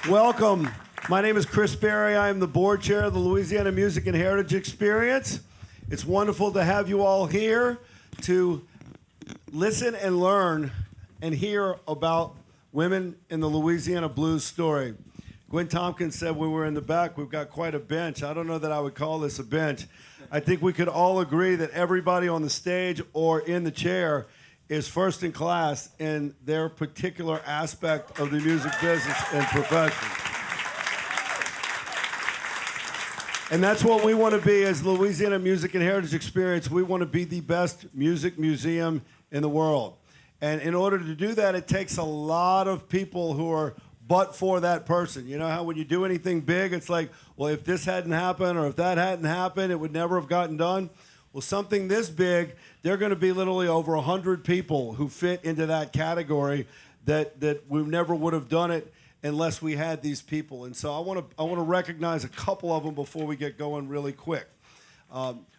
Welcome. My name is Chris Berry. I am the board chair of the Louisiana Music and Heritage Experience. It's wonderful to have you all here to listen and learn and hear about women in the Louisiana Blues story. Gwen Thompkins said when we were in the back, we've got quite a bench. I don't know that I would call this a bench. I think we could all agree that everybody on the stage or in the chair is first in class in their particular aspect of the music business and profession. And that's what we want to be as Louisiana Music and Heritage Experience. We want to be the best music museum in the world. And in order to do that, it takes a lot of people who are but for that person. You know how when you do anything big, it's like, well, if this hadn't happened or if that hadn't happened, it would never have gotten done. Well, something this big, there are going to be literally over 100 people who fit into that category that we never would have done it unless we had these people. And so I want to recognize a couple of them before we get going really quick.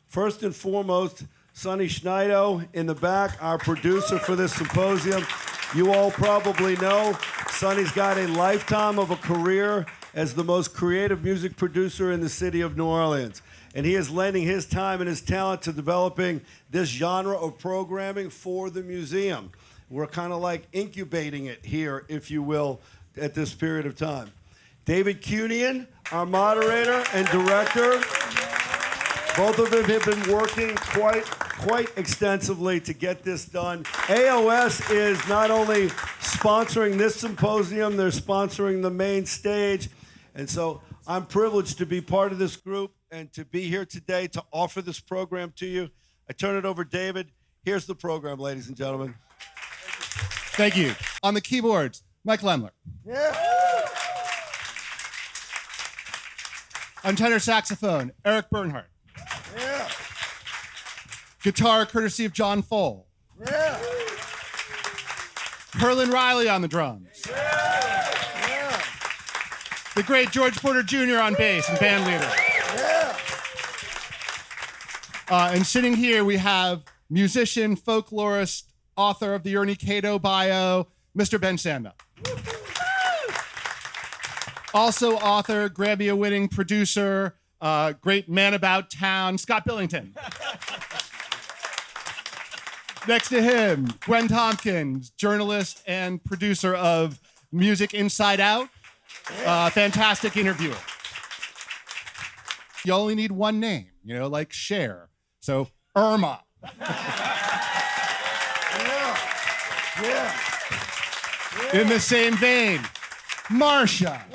First and foremost, Sonny Schneido in the back, our producer for this symposium. You all probably know Sonny's got a lifetime of a career as the most creative music producer in the city of New Orleans. And he is lending his time and his talent to developing this genre of programming for the museum. We're kind of like incubating it here, if you will, at this period of time. David Cunian, our moderator and director. Both of them have been working quite extensively to get this done. AOS is not only sponsoring this symposium, they're sponsoring the main stage. And so I'm privileged to be part of this group and to be here today to offer this program to you. I turn it over to David. Here's the program, ladies and gentlemen. Thank you. On the keyboards, Mike Lemler. Yeah. On tenor saxophone, Eric Bernhardt. Yeah. Guitar courtesy of John Foll. Yeah. Herlin Riley on the drums. Yeah. The great George Porter Jr. on bass and band leader. Yeah. And sitting here, we have musician, folklorist, author of the Ernie Cato bio, Mr. Ben Sandmel. Also author, Grammy-winning producer, great man about town, Scott Billington. Next to him, Gwen Thompkins, journalist and producer of Music Inside Out, fantastic interviewer. You only need one name, you know, like Cher. So, Irma. Yeah. In the same vein, Marcia.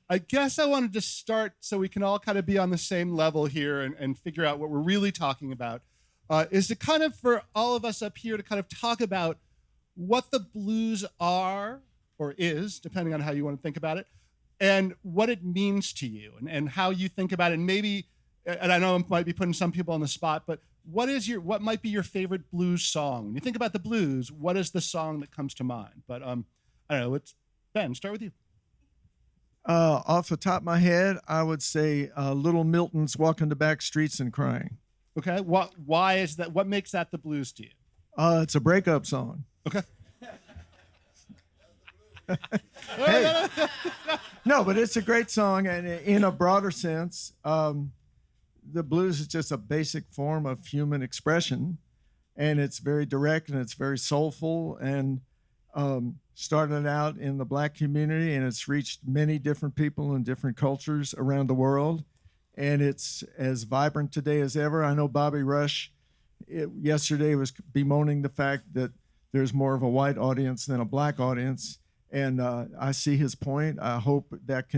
I guess I wanted to start so we can all kind of be on the same level here and figure out what we're really talking about, is to kind of, for all of us up here, to kind of talk about what the blues are, or is, depending on how you want to think about it, and what it means to you, and how you think about it. And maybe, and I know I might be putting some people on the spot, but what might be your favorite blues song? When you think about the blues, what is the song that comes to mind? But I don't know, Ben, start with you. Off the top of my head, I would say Little Milton's Walking the Back Streets and Crying. Okay, why is that? What makes that the blues to you? It's a breakup song. Okay. Hey, no, but it's a great song, and in a broader sense, the blues is just a basic form of human expression, and it's very direct and it's very soulful, and started out in the black community, and it's reached many different people in different cultures around the world, and it's as vibrant today as ever. I know Bobby Rush yesterday was bemoaning the fact that there's more of a white audience than a black audience, and I see his point. I hope that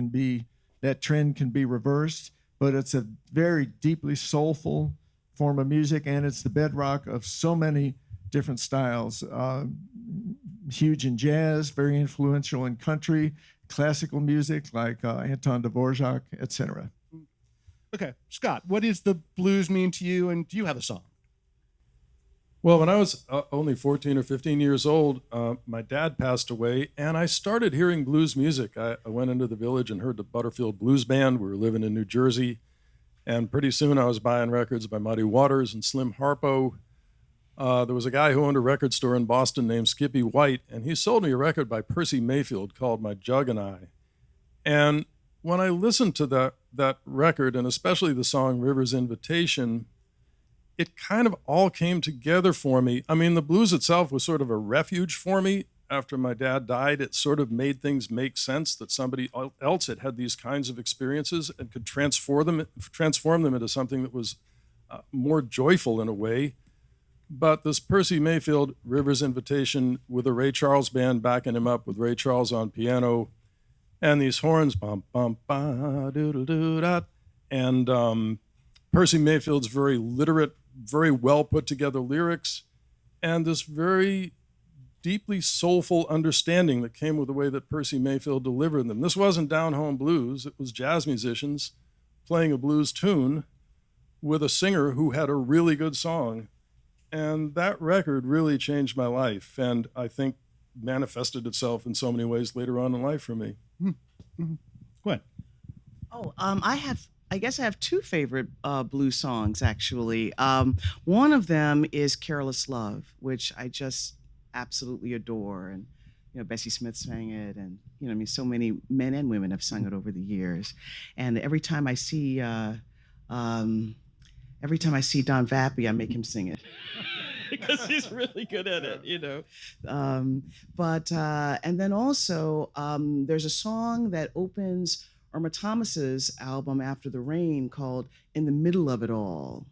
trend can be reversed, but it's a very deeply soulful form of music, and it's the bedrock of so many different styles. Huge in jazz, very influential in country, classical music like Anton Dvorak, etc. Okay, Scott, what does the blues mean to you, and do you have a song? Well, when I was only 14 or 15 years old, my dad passed away, and I started hearing blues music. I went into the village and heard the Butterfield Blues Band. We were living in New Jersey, and pretty soon I was buying records by Muddy Waters and Slim Harpo. There was a guy who owned a record store in Boston named Skippy White, and he sold me a record by Percy Mayfield called My Jug and I. And when I listened to that record, and especially the song River's Invitation, it kind of all came together for me. I mean, the blues itself was sort of a refuge for me. After my dad died, it sort of made things make sense that somebody else had had these kinds of experiences and could transform them into something that was more joyful in a way. But this Percy Mayfield, River's Invitation, with a Ray Charles band backing him up with Ray Charles on piano, and these horns, bum, bum, ba, doodle, doo, da. And Percy Mayfield's very literate, very well put together lyrics, and this very deeply soulful understanding that came with the way that Percy Mayfield delivered them. This wasn't down-home blues. It was jazz musicians playing a blues tune with a singer who had a really good song. And that record really changed my life, and I think manifested itself in so many ways later on in life for me. Mm-hmm. Gwen. Oh, I guess I have two favorite blues songs, actually. One of them is Careless Love, which I just absolutely adore. And, Bessie Smith sang it, and, so many men and women have sung it over the years. And every time I see Don Vappy, I make him sing it. Because he's really good at it, and then also, there's a song that opens Irma Thomas's album After the Rain called In the Middle of It All.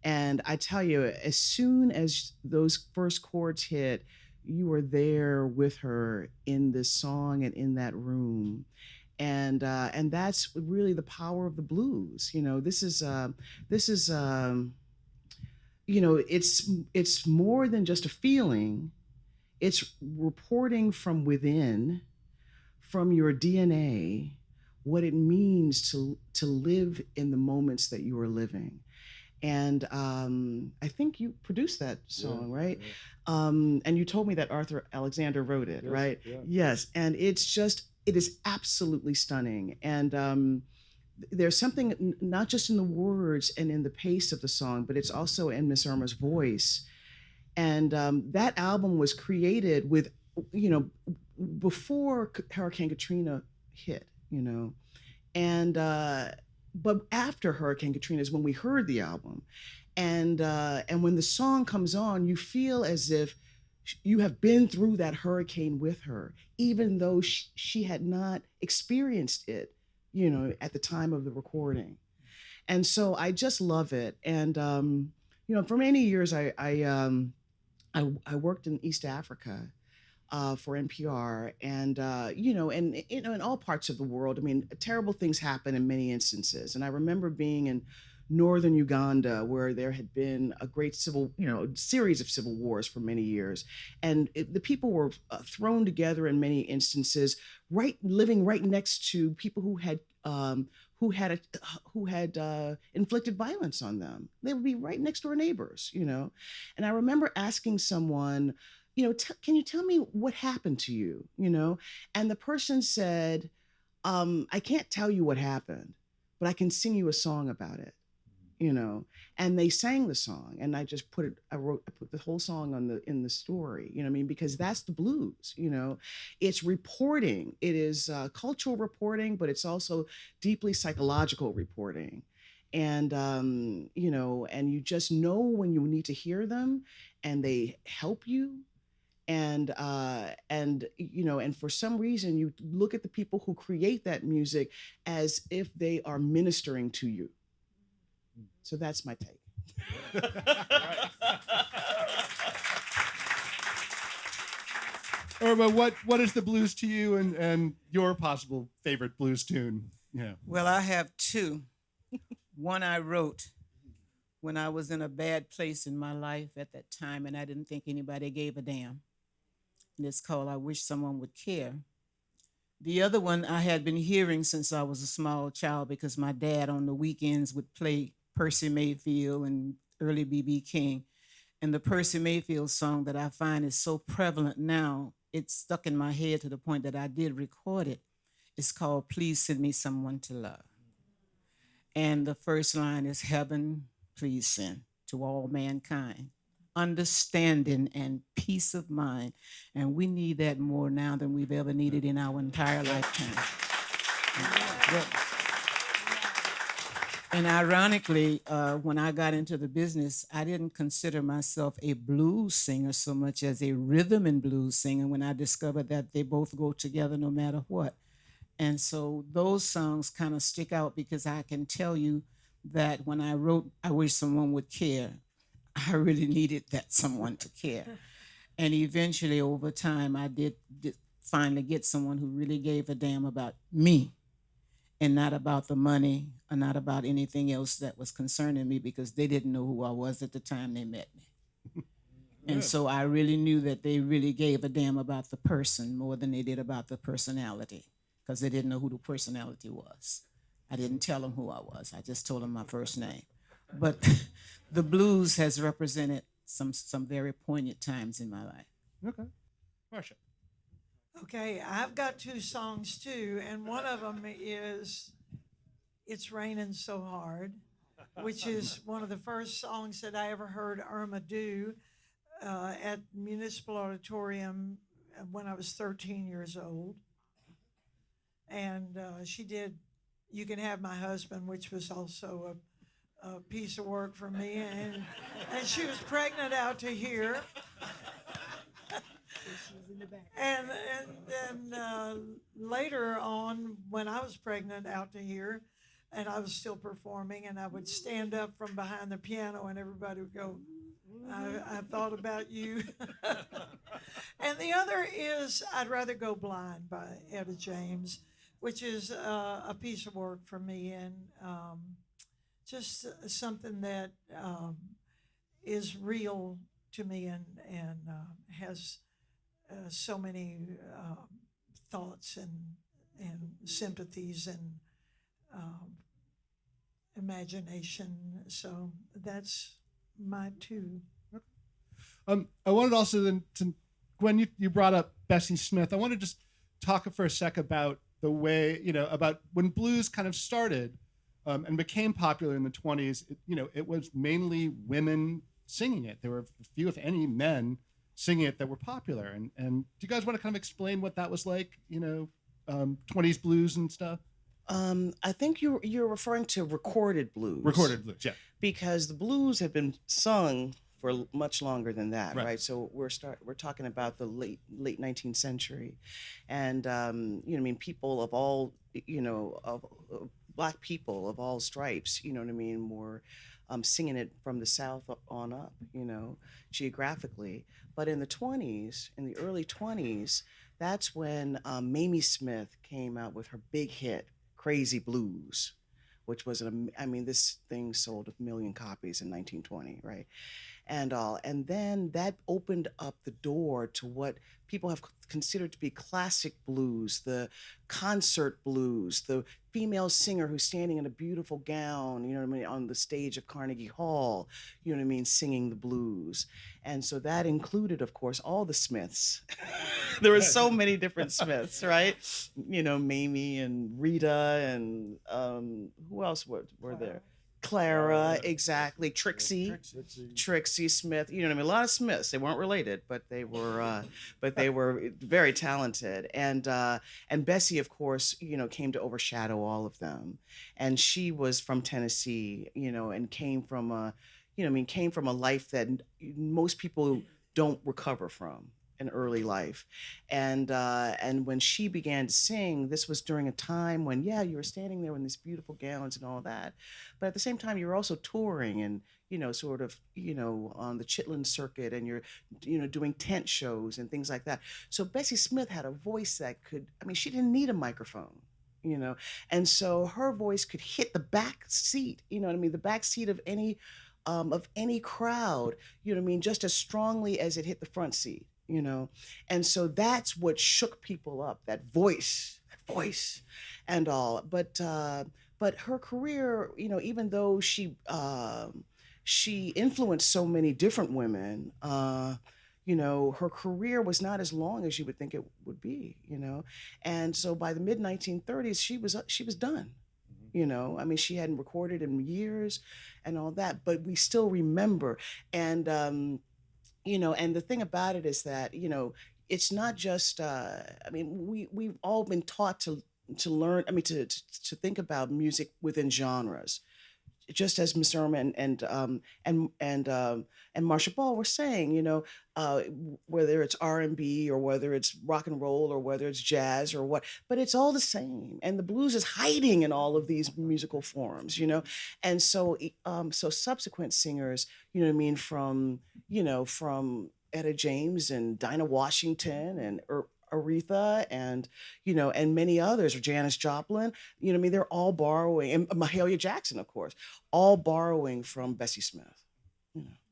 And I tell you, as soon as those first chords hit, you were there with her in this song and in that room. And that's really the power of the blues. It's more than just a feeling. It's reporting from within, from your DNA, what it means to live in the moments that you are living. And I think you produced that song, right? Yeah. And you told me that Arthur Alexander wrote it, right? Yeah. Yes, and it is absolutely stunning. And there's something not just in the words and in the pace of the song, but it's also in Miss Irma's voice. And that album was created with, before Hurricane Katrina hit, and but after Hurricane Katrina is when we heard the album, and when the song comes on, you feel as if you have been through that hurricane with her, even though she had not experienced it, at the time of the recording. And so I just love it. And for many years I worked in East Africa for NPR, and in all parts of the world. I mean, terrible things happen in many instances. And I remember being in northern Uganda, where there had been a great series of civil wars for many years, and the people were thrown together in many instances, living right next to people who had inflicted violence on them. They would be right next door neighbors, And I remember asking someone, can you tell me what happened to you, And the person said, I can't tell you what happened, but I can sing you a song about it, And they sang the song, and I just put the whole song in the story, because that's the blues, It's reporting. It is cultural reporting, but it's also deeply psychological reporting. And, and you just know when you need to hear them, and they help you. And for some reason, you look at the people who create that music as if they are ministering to you. So that's my take. Irma, what is the blues to you, and your possible favorite blues tune? Yeah. Well, I have two. One I wrote when I was in a bad place in my life at that time, and I didn't think anybody gave a damn. And it's called I Wish Someone Would Care. The other one I had been hearing since I was a small child, because my dad on the weekends would play Percy Mayfield and early B.B. King. And the Percy Mayfield song that I find is so prevalent now, it's stuck in my head to the point that I did record it. It's called Please Send Me Someone to Love. And the first line is, heaven, please send to all mankind understanding, and peace of mind. And we need that more now than we've ever needed in our entire lifetime. And ironically, when I got into the business, I didn't consider myself a blues singer so much as a rhythm and blues singer when I discovered that they both go together no matter what. And so those songs kind of stick out because I can tell you that when I wrote I Wish Someone Would Care, I really needed that someone to care. And eventually, over time, I did finally get someone who really gave a damn about me and not about the money or not about anything else that was concerning me, because they didn't know who I was at the time they met me. And so I really knew that they really gave a damn about the person more than they did about the personality, because they didn't know who the personality was. I didn't tell them who I was. I just told them my first name. But the blues has represented some very poignant times in my life. Okay. Marcia. Okay, I've got two songs too, and one of them is It's Raining So Hard, which is one of the first songs that I ever heard Irma do at Municipal Auditorium when I was 13 years old. And she did You Can Have My Husband, which was also a piece of work for me. And she was pregnant out to here. And then later on, when I was pregnant out to here, and I was still performing, and I would stand up from behind the piano, and everybody would go, I thought about you. And the other is I'd Rather Go Blind by Etta James, which is a piece of work for me, and just something that is real to me and has so many thoughts and sympathies and imagination. So that's my two. I wanted also then to, Gwen, you brought up Bessie Smith. I want to just talk for a sec about the way, about when blues kind of started and became popular in the 20s. It was mainly women singing it. There were few, if any, men singing it that were popular. And do you guys want to kind of explain what that was like, 20s blues and stuff? I think you're referring to recorded blues. Recorded blues, yeah. Because the blues have been sung for much longer than that, Right. So we're talking about the late 19th century, and people of all, of Black people of all stripes, were singing it from the South on up, geographically. But in the early 20s, that's when Mamie Smith came out with her big hit, Crazy Blues, which was this thing sold 1 million copies in 1920, right? And then that opened up the door to what people have considered to be classic blues, the concert blues, the female singer who's standing in a beautiful gown, on the stage of Carnegie Hall, singing the blues. And so that included, of course, all the Smiths. There were so many different Smiths, right? Mamie and Rita and who else were there? Clara, exactly. Trixie Smith. A lot of Smiths. They weren't related, but they were very talented. And Bessie, of course, came to overshadow all of them. And she was from Tennessee, and came from a life that most people don't recover from. An early life, and when she began to sing, this was during a time when you were standing there in these beautiful gowns and all that, but at the same time you were also touring and on the Chitlin circuit, and you're doing tent shows and things like that. So Bessie Smith had a voice that she didn't need a microphone. And so her voice could hit the back seat, the back seat of any crowd, just as strongly as it hit the front seat. And so that's what shook people up, that voice and all. But her career, even though she influenced so many different women, her career was not as long as you would think it would be, And so by the mid 1930s, she was done. She hadn't recorded in years and all that, but we still remember. And And the thing about it is that, it's not just, we've all been taught to learn, to think about music within genres, just as Miss Irma and Marcia Ball were saying, whether it's R&B or whether it's rock and roll or whether it's jazz or what, but it's all the same. And the blues is hiding in all of these musical forms, And so, so subsequent singers, from Etta James and Dinah Washington and Aretha and and many others, or Janis Joplin, they're all borrowing, and Mahalia Jackson, of course, all borrowing from Bessie Smith.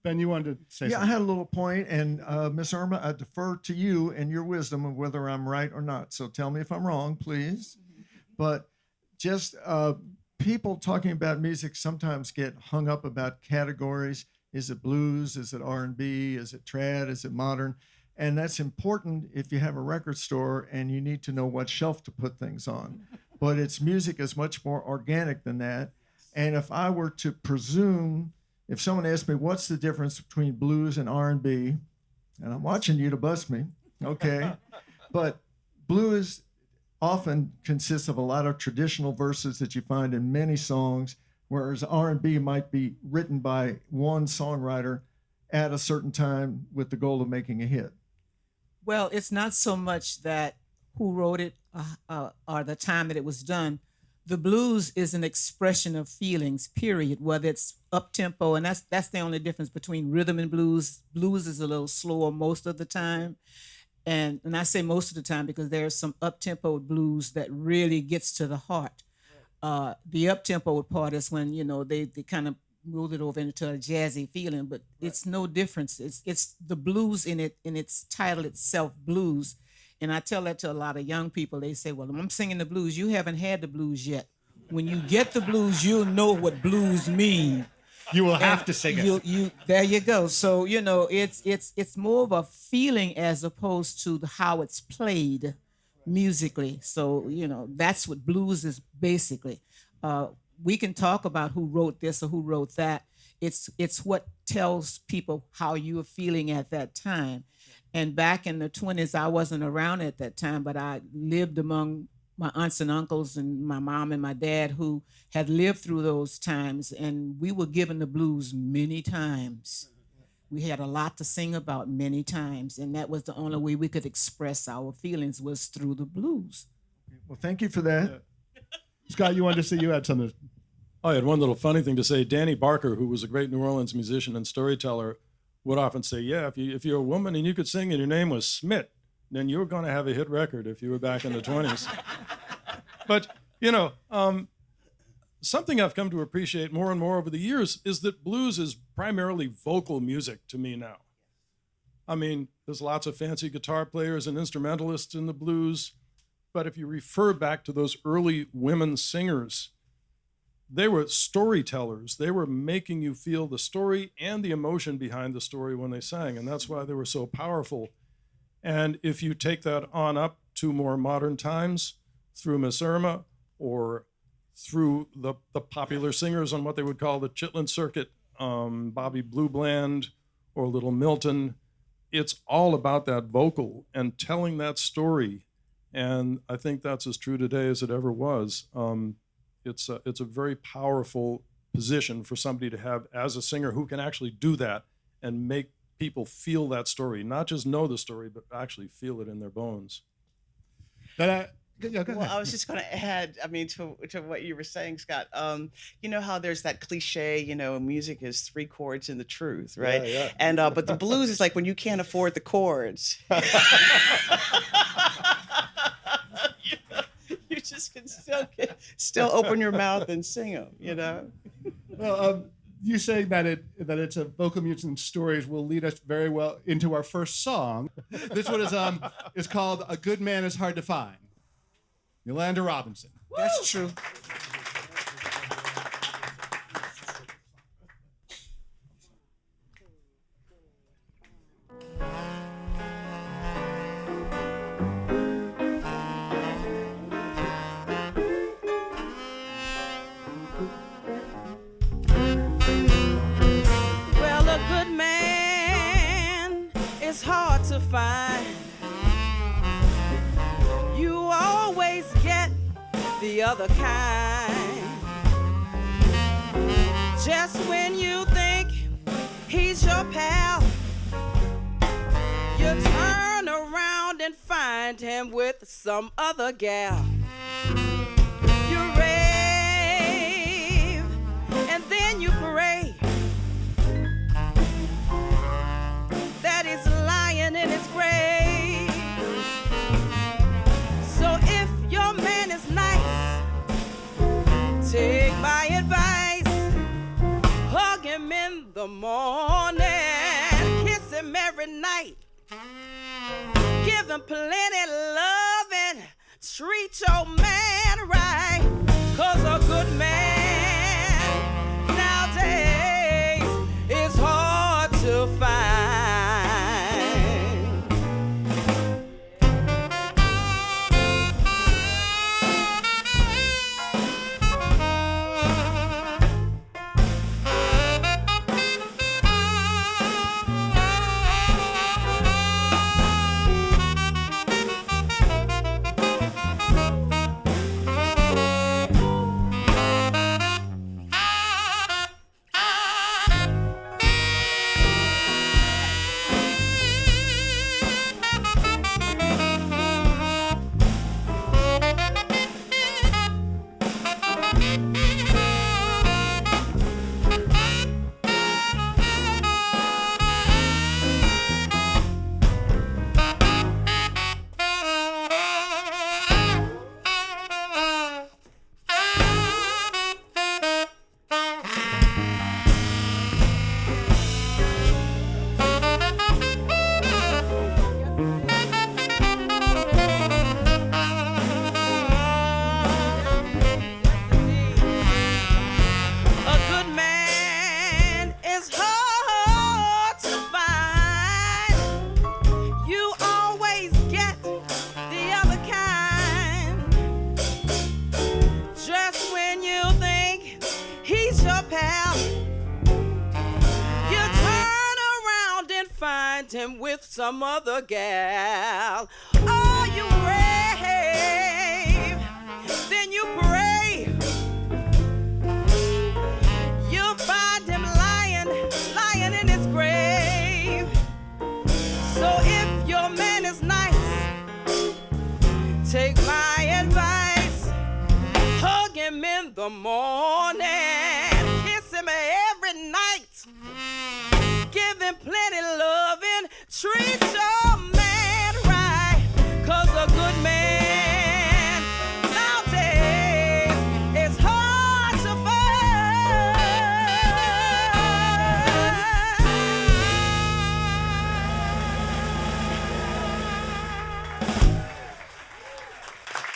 Ben, you wanted to say Yeah, I something. had a little point, and Miss Irma, I defer to you and your wisdom of whether I'm right or not. So tell me if I'm wrong, please. But just people talking about music sometimes get hung up about categories. Is it blues? Is it R&B? Is it trad? Is it modern? And that's important if you have a record store and you need to know what shelf to put things on. But its music is much more organic than that. And if I were to presume, if someone asked me what's the difference between blues and R&B, and I'm watching you to bust me, okay? But blues often consists of a lot of traditional verses that you find in many songs, whereas R&B might be written by one songwriter at a certain time with the goal of making a hit. Well, it's not so much that who wrote it or the time that it was done. The blues is an expression of feelings, period, whether it's up-tempo, and that's the only difference between rhythm and blues. Blues is a little slower most of the time. And I say most of the time because there's some up-tempo blues that really gets to the heart. The up-tempo part is when, they kind of moved it over into a jazzy feeling, but it's no difference. It's the blues in its title itself, blues. And I tell that to a lot of young people. They say, well, I'm singing the blues. You haven't had the blues yet. When you get the blues, you'll know what blues mean. You will have to sing it. There you go. So, it's more of a feeling as opposed to how it's played musically. So, that's what blues is basically. We can talk about who wrote this or who wrote that. It's what tells people how you are feeling at that time. And back in the 20s, I wasn't around at that time, but I lived among my aunts and uncles and my mom and my dad who had lived through those times. And we were given the blues many times. We had a lot to sing about many times. And that was the only way we could express our feelings was through the blues. Well, thank you for that. Yeah. Scott, you wanted to say you had something. I had one little funny thing to say. Danny Barker, who was a great New Orleans musician and storyteller, would often say, yeah, if you're a woman and you could sing and your name was Smith, then you were going to have a hit record if you were back in the 20s. But, something I've come to appreciate more and more over the years is that blues is primarily vocal music to me now. I mean, there's lots of fancy guitar players and instrumentalists in the blues, but if you refer back to those early women singers, they were storytellers. They were making you feel the story and the emotion behind the story when they sang, and that's why they were so powerful. And if you take that on up to more modern times through Miss Irma or through the popular singers on what they would call the Chitlin circuit, Bobby Blue Bland or Little Milton, it's all about that vocal and telling that story. And I think that's as true today as it ever was. It's a very powerful position for somebody to have as a singer who can actually do that and make people feel that story, not just know the story, but actually feel it in their bones. Go Well, ahead. I was just going to add, to what you were saying, Scott. You know how there's that cliche, music is 3 chords in the truth, right? Yeah. And but the blues is like when you can't afford the chords. You just can still open your mouth and sing them, Well, you saying that it's a vocal music and stories will lead us very well into our first song. This one is called "A Good Man Is Hard to Find." Yolanda Robinson. That's true. Well, a good man to find. You always get the other kind. Just when you think he's your pal, you turn around and find him with some other gal. You rave and then you pray that he's lying in his grave. So if your man is nice, take my advice. Hug him in the morning, kiss him every night. Give him plenty love and treat your man right. 'Cause a good man nowadays is hard to find. Him with some other gal. Oh, you rave, then you pray. You'll find him lying in his grave. So if your man is nice, take my advice. Hug him in the morning, kiss him every night. Give him plenty love and treat your man right. 'Cause a good man nowadays is hard to find.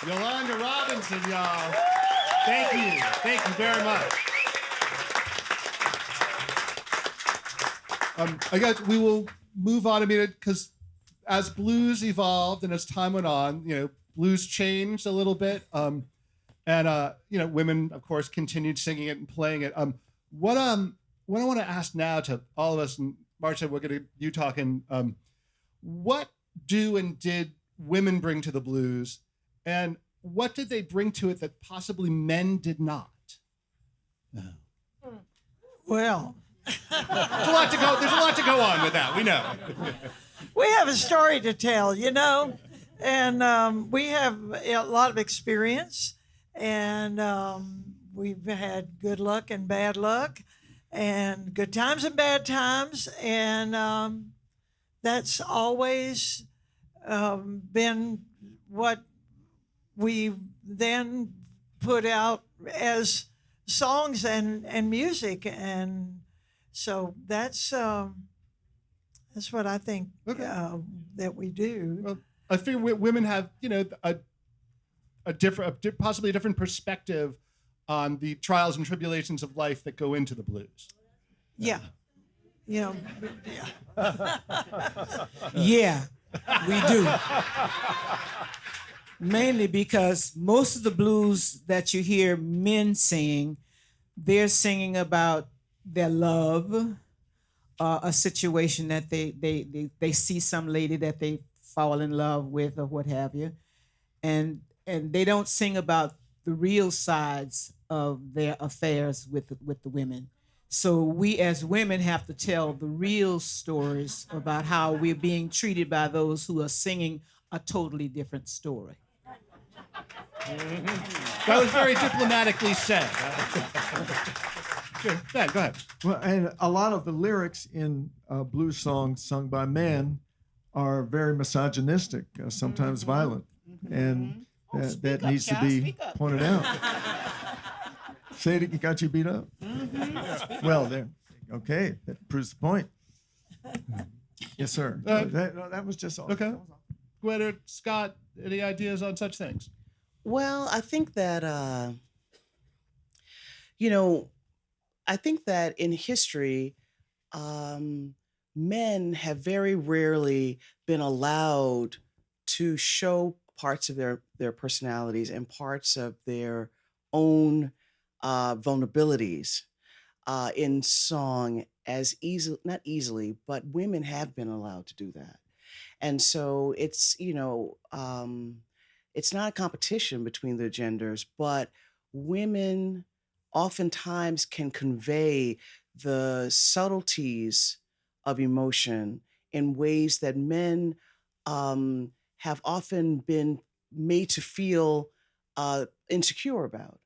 Yolanda Robinson, y'all. Thank you. Thank you very much. I guess we will move on a minute because as blues evolved and as time went on, blues changed a little bit. And women, of course, continued singing it and playing it. What I want to ask now to all of us, and Marcia, we're going to you talking. What do and did women bring to the blues, and what did they bring to it that possibly men did not? Well, There's a lot to go on with that. We know. we have a story to tell, and we have a lot of experience, and we've had good luck and bad luck, and good times and bad times, and that's always been what we then put out as songs and music, and so that's what I think that we do. Well, I figure women have, possibly a different perspective on the trials and tribulations of life that go into the blues. Yeah. Yeah, we do. Mainly because most of the blues that you hear men sing, they're singing about their love a situation that they see some lady that they fall in love with or what have you, and they don't sing about the real sides of their affairs with the women. So we as women have to tell the real stories about how we're being treated by those who are singing a totally different story. That was very diplomatically said. Good. Ben, go ahead. Well, and a lot of the lyrics in blues songs sung by men are very misogynistic, sometimes violent, and that needs to be pointed out. Say it, it got you beat up? Well, there. Okay, that proves the point. Yes, sir. That was just all. Okay. Gwen or Scott, any ideas on such things? Well, I think that, I think that in history, men have very rarely been allowed to show parts of their personalities and parts of their own vulnerabilities in song as easily, not easily, but women have been allowed to do that. And so it's not a competition between the genders, but women oftentimes can convey the subtleties of emotion in ways that men have often been made to feel insecure about.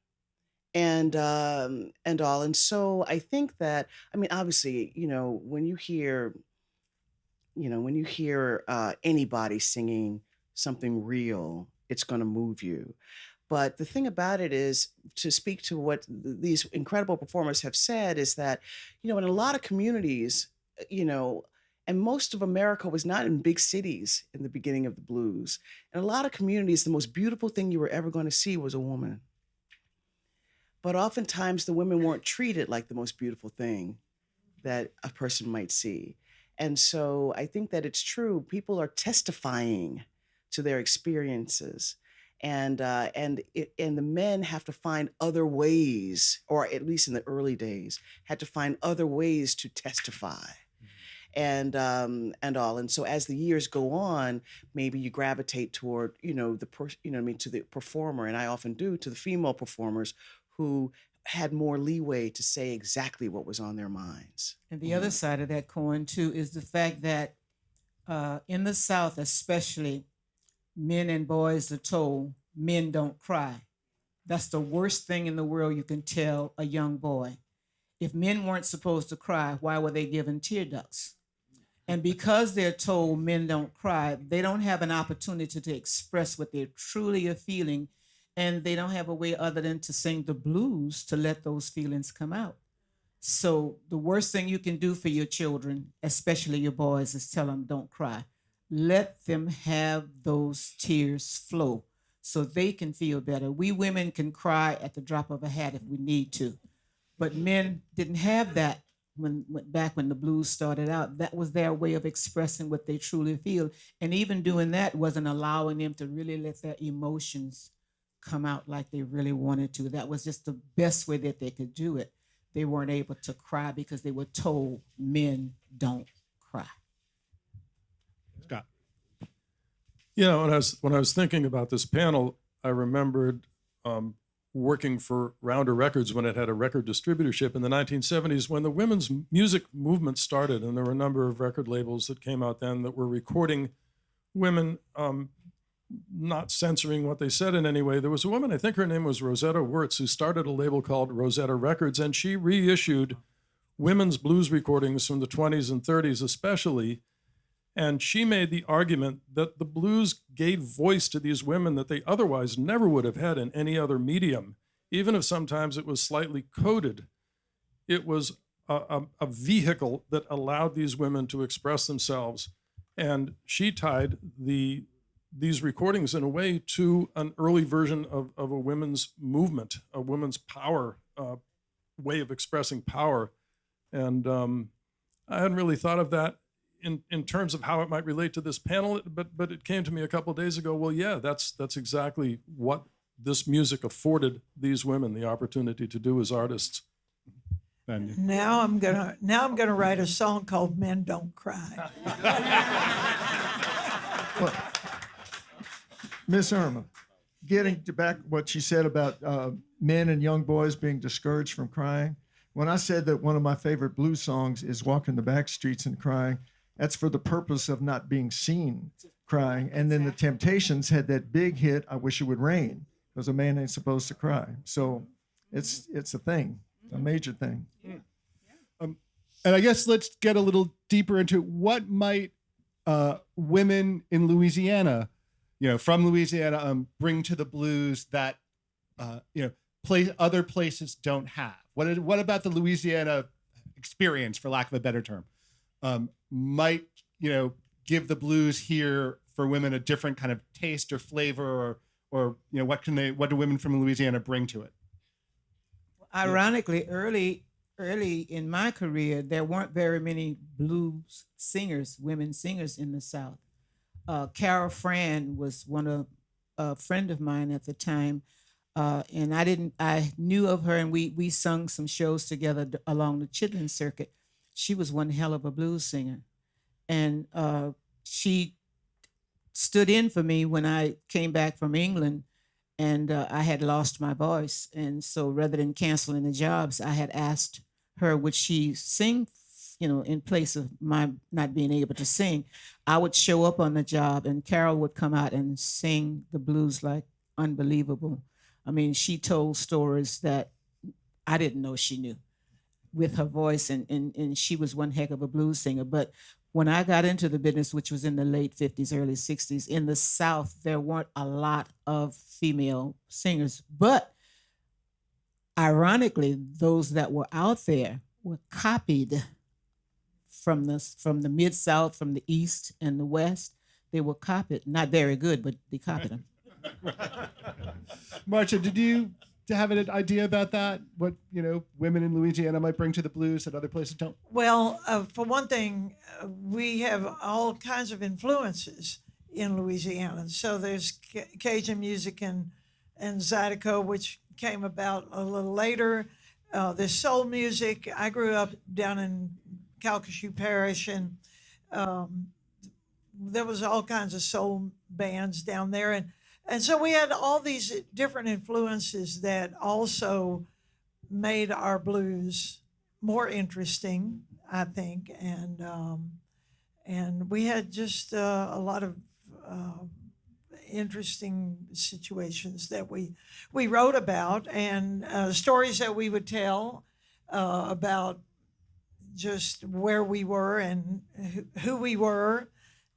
And all. And so I think that, I mean, obviously, when you hear anybody singing something real, it's going to move you. But the thing about it is, to speak to what these incredible performers have said, is that, in a lot of communities, and most of America was not in big cities in the beginning of the blues. In a lot of communities, the most beautiful thing you were ever going to see was a woman. But oftentimes the women weren't treated like the most beautiful thing that a person might see. And so I think that it's true. People are testifying to their experiences. And the men have to find other ways, or at least in the early days, had to find other ways to testify. And all. And so as the years go on, maybe you gravitate toward, to the performer, and I often do, to the female performers who had more leeway to say exactly what was on their minds. And the other side of that coin, too, is the fact that in the South especially, men and boys are told men don't cry. That's the worst thing in the world you can tell a young boy. If men weren't supposed to cry, why were they given tear ducts? And because they're told men don't cry, they don't have an opportunity to express what they truly are feeling. And they don't have a way other than to sing the blues to let those feelings come out. So the worst thing you can do for your children, especially your boys, is tell them don't cry. Let them have those tears flow so they can feel better. We women can cry at the drop of a hat if we need to. But men didn't have that back when the blues started out. That was their way of expressing what they truly feel. And even doing that wasn't allowing them to really let their emotions come out like they really wanted to. That was just the best way that they could do it. They weren't able to cry because they were told men don't cry. Scott. When I was thinking about this panel, I remembered working for Rounder Records when it had a record distributorship in the 1970s, when the women's music movement started, and there were a number of record labels that came out then that were recording women, not censoring what they said in any way. There was a woman, I think her name was Rosetta Wirtz, who started a label called Rosetta Records, and she reissued women's blues recordings from the 20s and 30s especially, and she made the argument that the blues gave voice to these women that they otherwise never would have had in any other medium, even if sometimes it was slightly coded. It was a vehicle that allowed these women to express themselves, and she tied these recordings in a way to an early version of a women's movement, a women's power, way of expressing power. And I hadn't really thought of that in terms of how it might relate to this panel, but it came to me a couple of days ago. Well, yeah, that's exactly what this music afforded these women the opportunity to do as artists. Ben. Now I'm gonna write a song called "Men Don't Cry." Well, Miss Irma, getting to back what she said about men and young boys being discouraged from crying. When I said that one of my favorite blues songs is "Walking the Back Streets and Crying," that's for the purpose of not being seen crying. And then the Temptations had that big hit, "I Wish It Would Rain," because a man ain't supposed to cry. So it's a thing, a major thing. And I guess let's get a little deeper into what might women in Louisiana, from Louisiana, bring to the blues that other places don't have. What about the Louisiana experience, for lack of a better term, might give the blues here for women a different kind of taste or flavor, or what do women from Louisiana bring to it? Ironically, early in my career, there weren't very many blues singers, women singers in the South. Carol Fran was a friend of mine at the time, and I knew of her, and we sung some shows together along the Chitlin circuit. She was one hell of a blues singer, and she stood in for me when I came back from England, and I had lost my voice. And so rather than canceling the jobs, I had asked her, would she sing, in place of my not being able to sing. I would show up on the job and Carol would come out and sing the blues like unbelievable. I mean, she told stories that I didn't know she knew with her voice, and she was one heck of a blues singer. But when I got into the business, which was in the late 50s, early 60s, in the South, there weren't a lot of female singers. But ironically, those that were out there were copied from the Mid-South, from the East and the West. They were copied. Not very good, but they copied them. Marcia, did you have an idea about that? What women in Louisiana might bring to the blues that other places don't? Well, for one thing, we have all kinds of influences in Louisiana. So there's Cajun music and Zydeco, which came about a little later. There's soul music. I grew up down in Calcasieu Parish, and there was all kinds of soul bands down there, and so we had all these different influences that also made our blues more interesting, I think, and we had just a lot of interesting situations that we wrote about, and stories that we would tell about just where we were and who we were,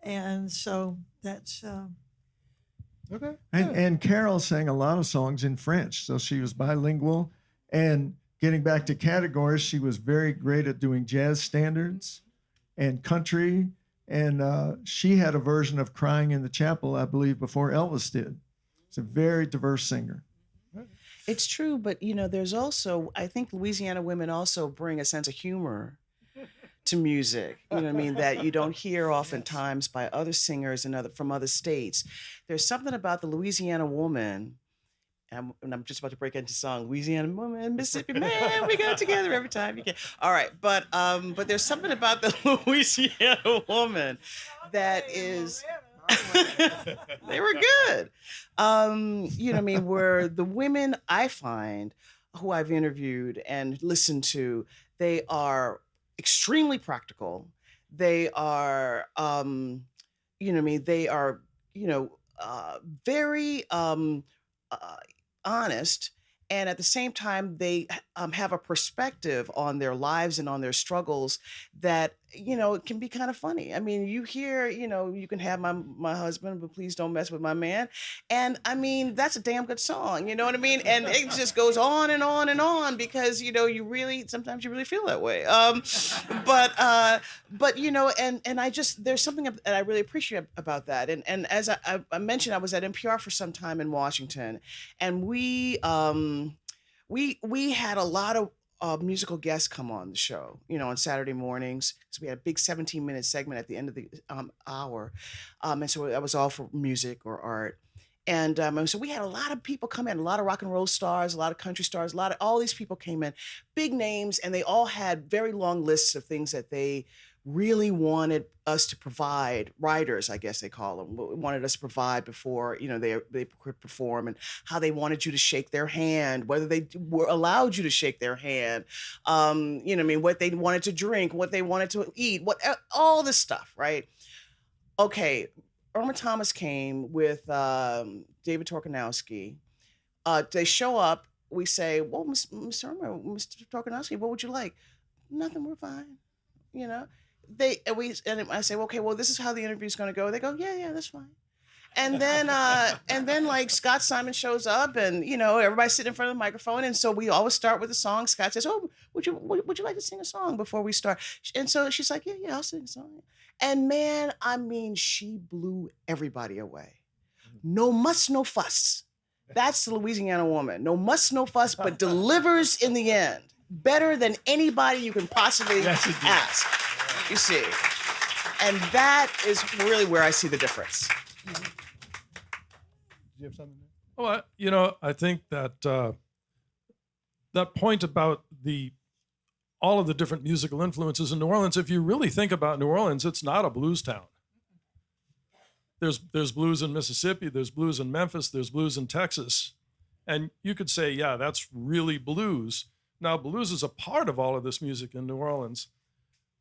and so that's okay. And Carol sang a lot of songs in French, so she was bilingual. And getting back to categories, she was very great at doing jazz standards and country. And she had a version of "Crying in the Chapel," I believe, before Elvis did. It's a very diverse singer. It's true, but there's also, I think Louisiana women also bring a sense of humor to music, that you don't hear oftentimes by other singers from other states. There's something about the Louisiana woman, and I'm just about to break into song, Louisiana woman, Mississippi man, we go together every time you can. All right, but there's something about the Louisiana woman that is, they were good. Where the women I find who I've interviewed and listened to, they are extremely practical. They are, they are, very honest. And at the same time, they have a perspective on their lives and on their struggles that, it can be kind of funny. I mean, you hear, you can have my husband, but please don't mess with my man. And I mean, that's a damn good song. You know what I mean? And it just goes on and on and on because, sometimes you really feel that way. And I just, there's something that I really appreciate about that. And as I mentioned, I was at NPR for some time in Washington, and we had a lot of musical guests come on the show, on Saturday mornings. So we had a big 17-minute segment at the end of the hour. And so that was all for music or art. And so we had a lot of people come in, a lot of rock and roll stars, a lot of country stars, all these people came in, big names, and they all had very long lists of things that they really wanted us to provide, writers, I guess they call them, wanted us to provide before, they could perform, and how they wanted you to shake their hand, whether they were allowed you to shake their hand, what they wanted to drink, what they wanted to eat, all this stuff, right? Okay, Irma Thomas came with David Torkanowski. They show up, we say, well, Miss Irma, Mr. Torkanowski, what would you like? Nothing, we're fine, And I say, okay, well, this is how the interview's going to go. They go, yeah, that's fine. And then like Scott Simon shows up, and everybody's sitting in front of the microphone, and so we always start with a song. Scott says, "Oh, would you like to sing a song before we start?" And so she's like, "Yeah, I'll sing a song." And man, I mean, she blew everybody away. No muss, no fuss. That's the Louisiana woman. No muss, no fuss, but delivers in the end better than anybody you can possibly ask. You see, and that is really where I see the difference. Do you have something? Well, I think that that point about all of the different musical influences in New Orleans, if you really think about New Orleans, it's not a blues town. There's blues in Mississippi, there's blues in Memphis, there's blues in Texas. And you could say, yeah, that's really blues. Now, blues is a part of all of this music in New Orleans.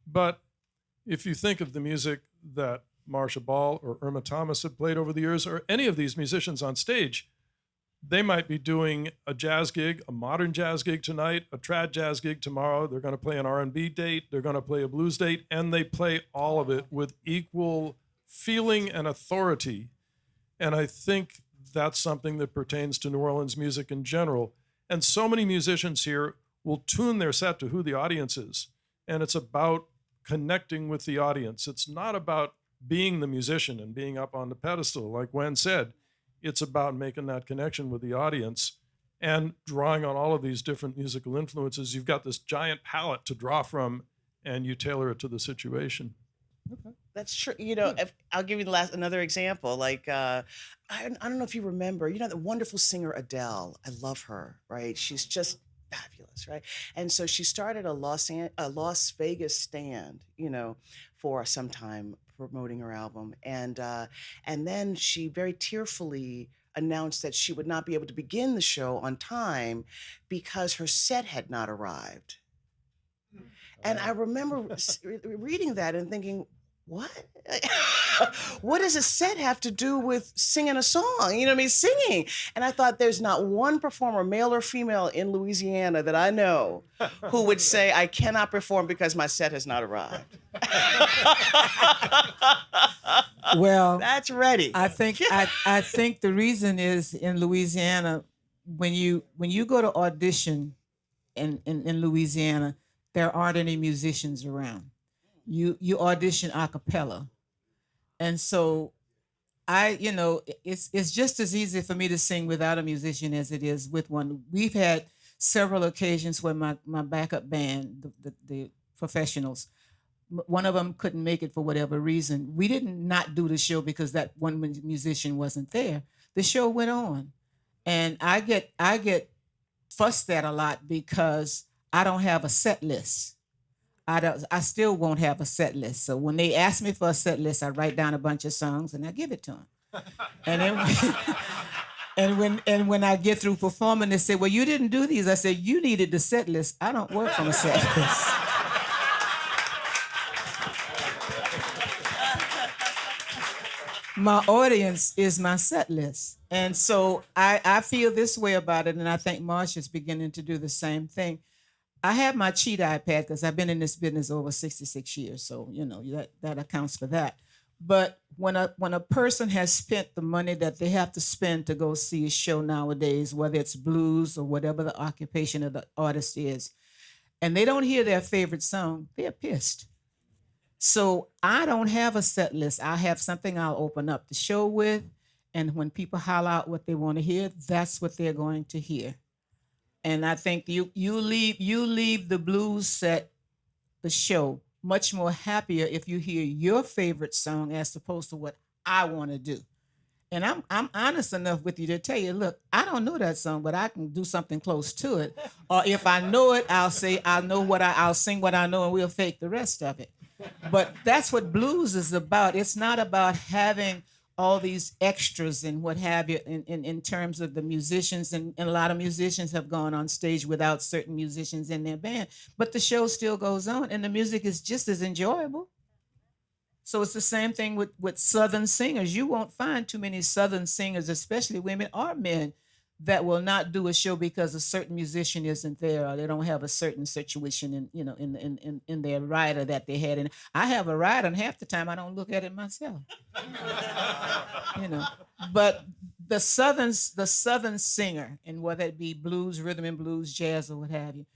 But if you think of the music that Marcia Ball or Irma Thomas have played over the years, or any of these musicians on stage, they might be doing a jazz gig, a modern jazz gig tonight, a trad jazz gig tomorrow. They're going to play an R&B date. They're going to play a blues date, and they play all of it with equal feeling and authority. And I think that's something that pertains to New Orleans music in general. And so many musicians here will tune their set to who the audience is. And it's about connecting with the audience. It's not about being the musician and being up on the pedestal, like Gwen said. It's about making that connection with the audience and drawing on all of these different musical influences. You've got this giant palette to draw from, and you tailor it to the situation. Okay. That's true. If, I'll give you another example. Like, I don't know if you remember, the wonderful singer Adele. I love her, right? She's just fabulous, right? And so she started a Las Vegas stand, for some time promoting her album. And then she very tearfully announced that she would not be able to begin the show on time because her set had not arrived. And I remember reading that and thinking, what? What does a set have to do with singing a song? Singing. And I thought, there's not one performer, male or female, in Louisiana that I know who would say, I cannot perform because my set has not arrived. Well, that's ready. I think the reason is in Louisiana, when you go to audition in Louisiana, there aren't any musicians around. You audition a cappella. And so it's just as easy for me to sing without a musician as it is with one. We've had several occasions where my backup band, the professionals, one of them couldn't make it for whatever reason. We didn't not do the show because that one musician wasn't there. The show went on. And I get fussed at a lot because I don't have a set list. I still won't have a set list. So when they ask me for a set list, I write down a bunch of songs and I give it to them. And when I get through performing, they say, well, you didn't do these. I say, you needed the set list. I don't work from a set list. My audience is my set list. And so I feel this way about it, and I think Marcia's beginning to do the same thing. I have my cheat iPad because I've been in this business over 66 years, so that accounts for that. But when a person has spent the money that they have to spend to go see a show nowadays, whether it's blues or whatever the occupation of the artist is, and they don't hear their favorite song, they're pissed. So I don't have a set list. I have something I'll open up the show with, and when people holler out what they want to hear, that's what they're going to hear. And I think you leave the blues set, the show, much more happier if you hear your favorite song as opposed to what I want to do. And I'm honest enough with you to tell you, look, I don't know that song, but I can do something close to it. Or if I know it, I'll say I'll sing what I know, and we'll fake the rest of it. But that's what blues is about. It's not about having all these extras and what have you in terms of the musicians, and a lot of musicians have gone on stage without certain musicians in their band, but the show still goes on and the music is just as enjoyable. So it's the same thing with Southern singers. You won't find too many Southern singers, especially women or men, that will not do a show because a certain musician isn't there, or they don't have a certain situation in their rider that they had. And I have a rider, and half the time I don't look at it myself. But the Southern singer, and whether it be blues, rhythm and blues, jazz, or what have you,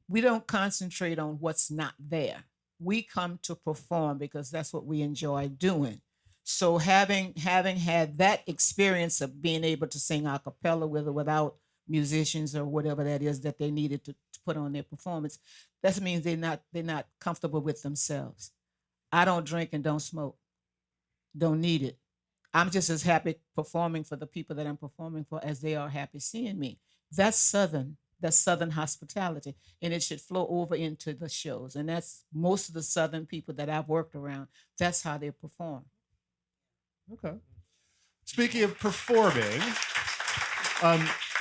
we don't concentrate on what's not there. We come to perform because that's what we enjoy doing. So having had that experience of being able to sing a cappella with or without musicians or whatever that is that they needed to put on their performance, that means they're not comfortable with themselves. I don't drink and don't smoke. Don't need it. I'm just as happy performing for the people that I'm performing for as they are happy seeing me. That's Southern. That's Southern hospitality, and it should flow over into the shows. And that's most of the Southern people that I've worked around. That's how they perform. Okay. Speaking of performing,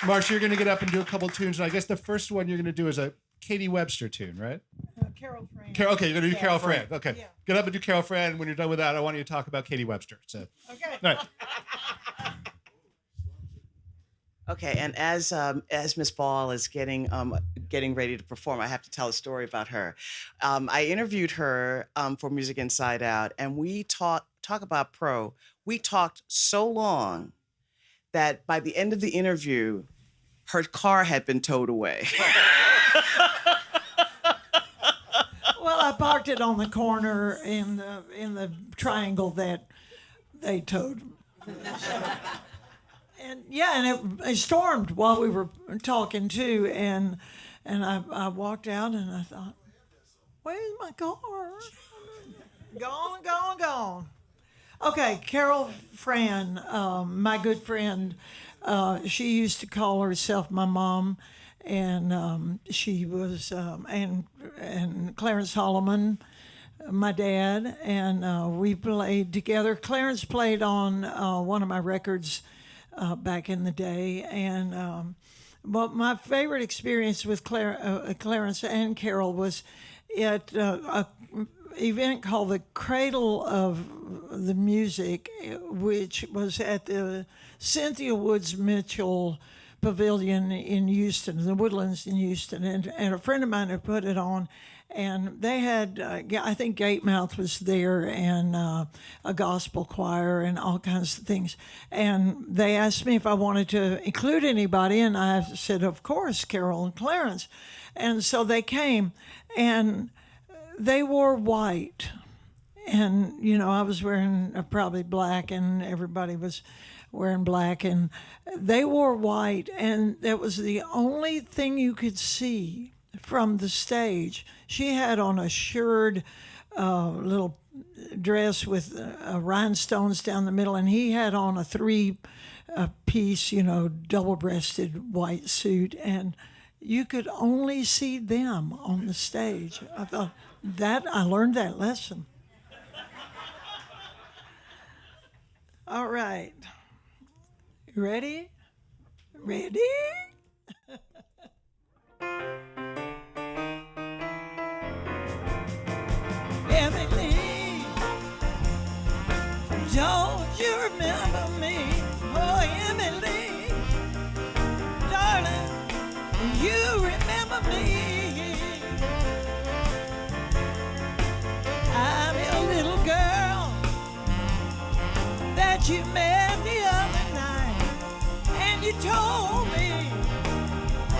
Marcia, you're going to get up and do a couple tunes, and I guess the first one you're going to do is a Katie Webster tune, right? Carol Fran. Okay, you're going to do Carol Fran. Okay. Yeah. Get up and do Carol Fran. When you're done with that, I want you to talk about Katie Webster. So. Okay. All right. Okay, and as Miss Ball is getting ready to perform, I have to tell a story about her. I interviewed her for Music Inside Out, and we talk about pro. We talked so long that by the end of the interview, her car had been towed away. Well, I parked it on the corner in the triangle that they towed. And it stormed while we were talking too, and I walked out and I thought, where's my car? Gone. Okay, Carol Fran, my good friend, she used to call herself my mom, and she was and Clarence Holloman, my dad, and we played together. Clarence played on one of my records back in the day, and but my favorite experience with Clarence and Carol was at a event called the Cradle of the Music, which was at the Cynthia Woods Mitchell Pavilion in Houston, the Woodlands in Houston, and a friend of mine had put it on. And they had, I think Gatemouth was there, and a gospel choir and all kinds of things. And they asked me if I wanted to include anybody, and I said, of course, Carol and Clarence. And so they came, and they wore white. And, I was wearing probably black, and everybody was wearing black. And they wore white, and that was the only thing you could see from the stage. She had on a shirred little dress with rhinestones down the middle, and he had on a three-piece, double-breasted white suit, and you could only see them on the stage. I thought, I learned that lesson. All right. You ready? Ready? Emily, don't you remember me? Oh, Emily, darling, you remember me. I'm your little girl that you met the other night, and you told me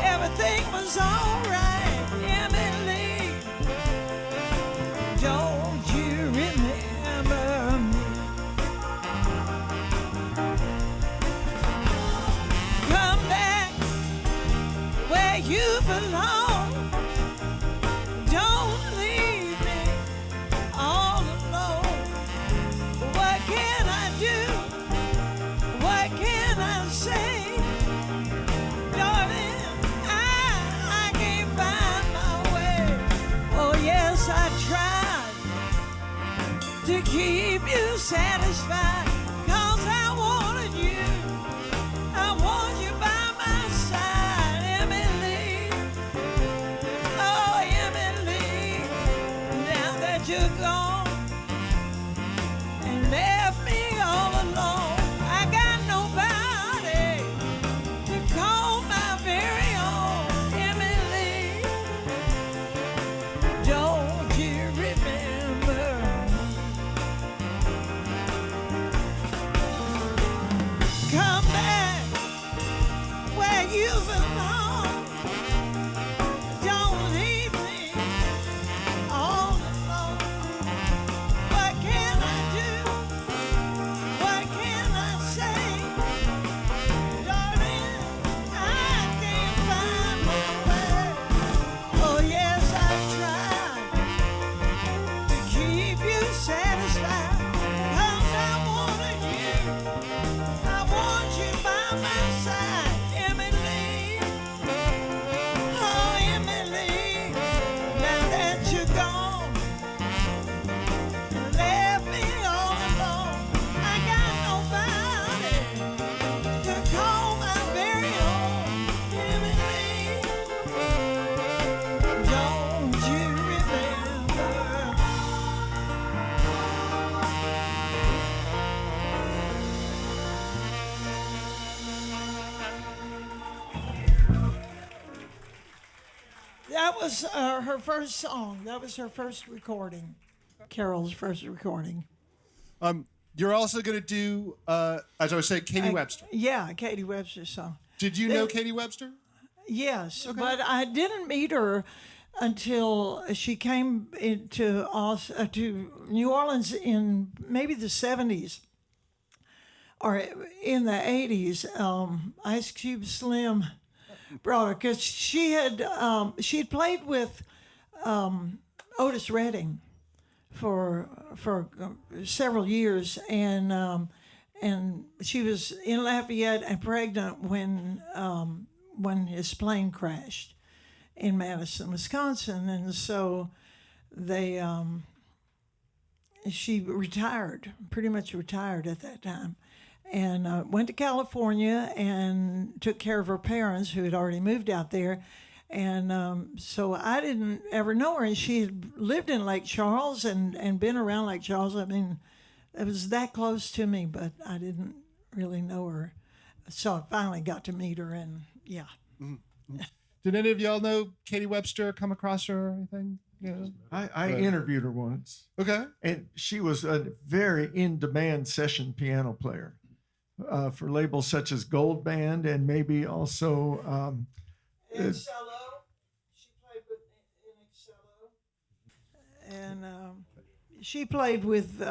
everything was all right. Emily, don't you remember me? Come back where you belong. Don't leave me all alone. What can I do keep you satisfied, 'cause I wanted you. I want you by my side, Emily. Oh, Emily, now that you're gone and left me all alone, I got nobody to call my very own, Emily. Don't you remember? Come back where you belong. Don't leave me all alone. What can I do? What can I say? Darling, I can't find my way. Oh yes, I tried to keep you satisfied, 'cause I wanted you. I want you by my side, Emily. Oh, Emily, now that you're gone, left me all alone. I got nobody to call my very own, Emily. Don't you remember? That was her first song. That was her first recording. Carol's first recording. You're also going to do, as I was saying, Katie Webster. Yeah, Katie Webster's song. Did you know Katie Webster? Yes, but I didn't meet her until she came into to New Orleans in maybe the 70s or in the 80s. Ice Cube Slim brought her because she had played with Otis Redding for several years, and she was in Lafayette and pregnant when his plane crashed in Madison, Wisconsin, and so she retired, pretty much retired at that time, and went to California and took care of her parents who had already moved out there. And so I didn't ever know her, and she had lived in Lake Charles and been around Lake Charles. I mean, it was that close to me, but I didn't really know her. So I finally got to meet her, and yeah. Mm-hmm. Did any of y'all know Katie Webster, come across her or anything? Yeah. I interviewed her once. Okay. And she was a very in-demand session piano player for labels such as Gold Band and maybe also... In cello. She played with in cello. And she played with,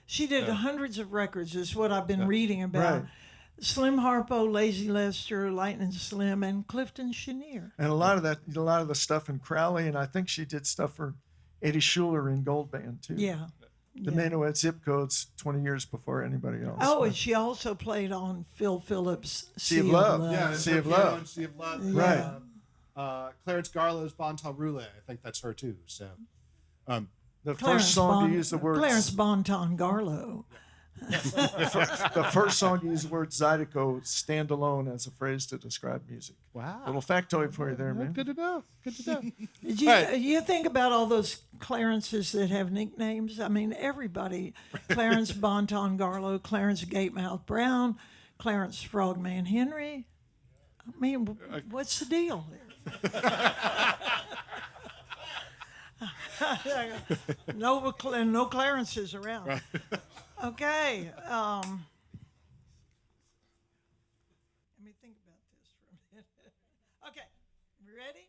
she did hundreds of records, is what I've been reading about. Right. Slim Harpo, Lazy Lester, Lightning Slim, and Clifton Chenier. And a lot of the stuff in Crowley, and I think she did stuff for Eddie Schuler in Gold Band too. Yeah. The man who had zip codes 20 years before anybody else. Oh, and she also played on Phil Phillips' Sea of Love. Yeah, Sea of Love. Sea of Love. Right. Clarence Garlow's Bon Temps Roulette. I think that's her too. So, the first song to use the words Clarence Bon Temps Garlow. the first song to use the word Zydeco, stand alone, as a phrase to describe music. Wow. Little factoid for you there, man. Good to know. Good to know. Did you think about all those Clarences that have nicknames? I mean, everybody. Clarence Bon Temps Garlow, Clarence Gatemouth Brown, Clarence Frogman Henry. I mean, what's the deal there? No Clarences around. Right. Okay. Let me think about this for a minute. Okay, ready?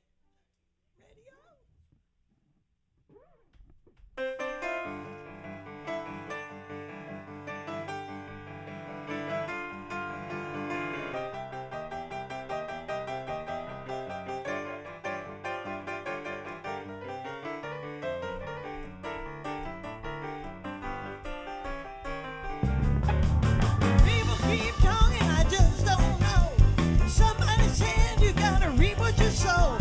People keep talking, I just don't know. Somebody said you gotta reap what you sow.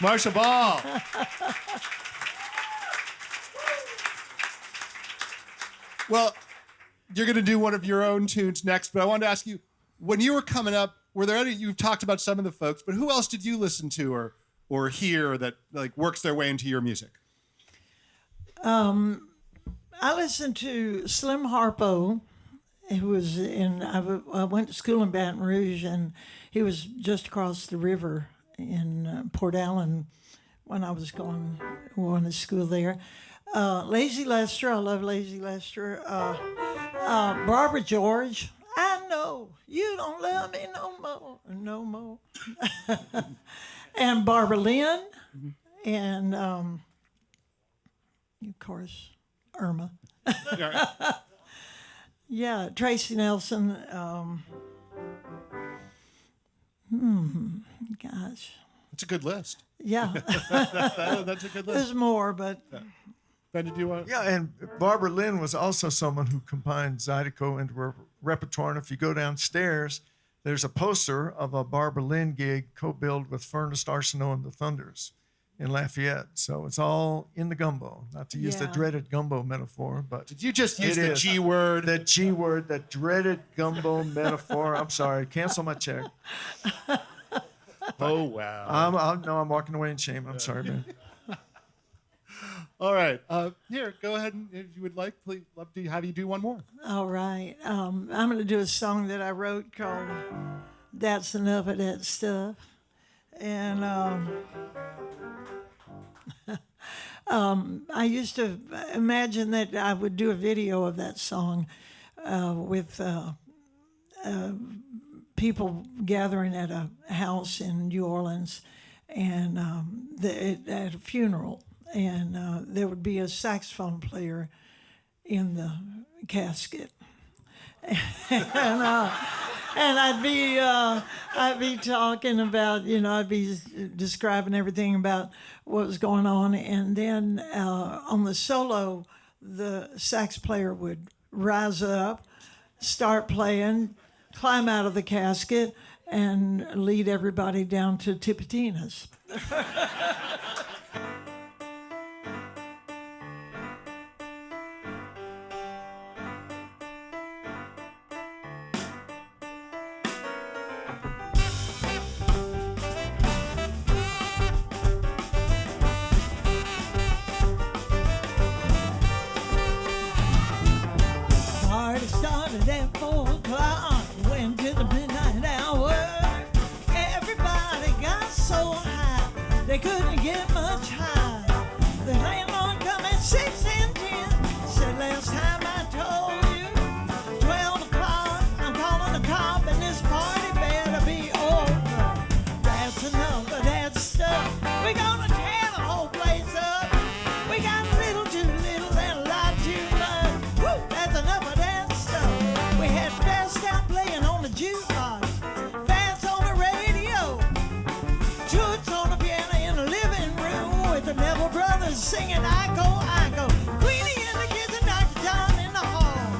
Marcia Ball. Well, you're going to do one of your own tunes next, but I wanted to ask you, when you were coming up, were there any, you've talked about some of the folks, but who else did you listen to or hear that like works their way into your music? I listened to Slim Harpo, who was I went to school in Baton Rouge, and he was just across the river in Port Allen when I was going to school there. Lazy Lester, I love Lazy Lester. Barbara George, I know you don't love me no more. And Barbara Lynn, and of course, Irma. Yeah, Tracy Nelson. Gosh. That's a good list. Yeah. That's a good list. There's more, but... Ben, did you want? Yeah, and Barbara Lynn was also someone who combined Zydeco into her repertoire. And if you go downstairs, there's a poster of a Barbara Lynn gig co-billed with Furnace Arsenault and the Thunders in Lafayette. So it's all in the gumbo. Not to use the dreaded gumbo metaphor, but did you just use the G word? The G word, the dreaded gumbo metaphor. I'm sorry, cancel my check. Oh wow! I'm walking away in shame. I'm sorry, man. All right, here, go ahead, and if you would like, please, love to have you do one more. All right. I'm going to do a song that I wrote called That's Enough of That Stuff. And I used to imagine that I would do a video of that song with people gathering at a house in New Orleans and at a funeral. And there would be a saxophone player in the casket, and I'd be talking about, I'd be describing everything about what was going on, and then on the solo, the sax player would rise up, start playing, climb out of the casket, and lead everybody down to Tipitina's. They couldn't get much higher. The landlord come at 6 and 10. Said last time I told you, 12 o'clock, I'm calling the cop and this party better be over. That's enough of that stuff. We're gonna tear the whole place up. We got a little too little and a lot too much. Woo, that's enough of that stuff. We had Fast out playing on the jukebox, Fats on the radio, Toots on the piano, the Neville Brothers singing I Go, Queenie and the kids and Dr. John in the hall.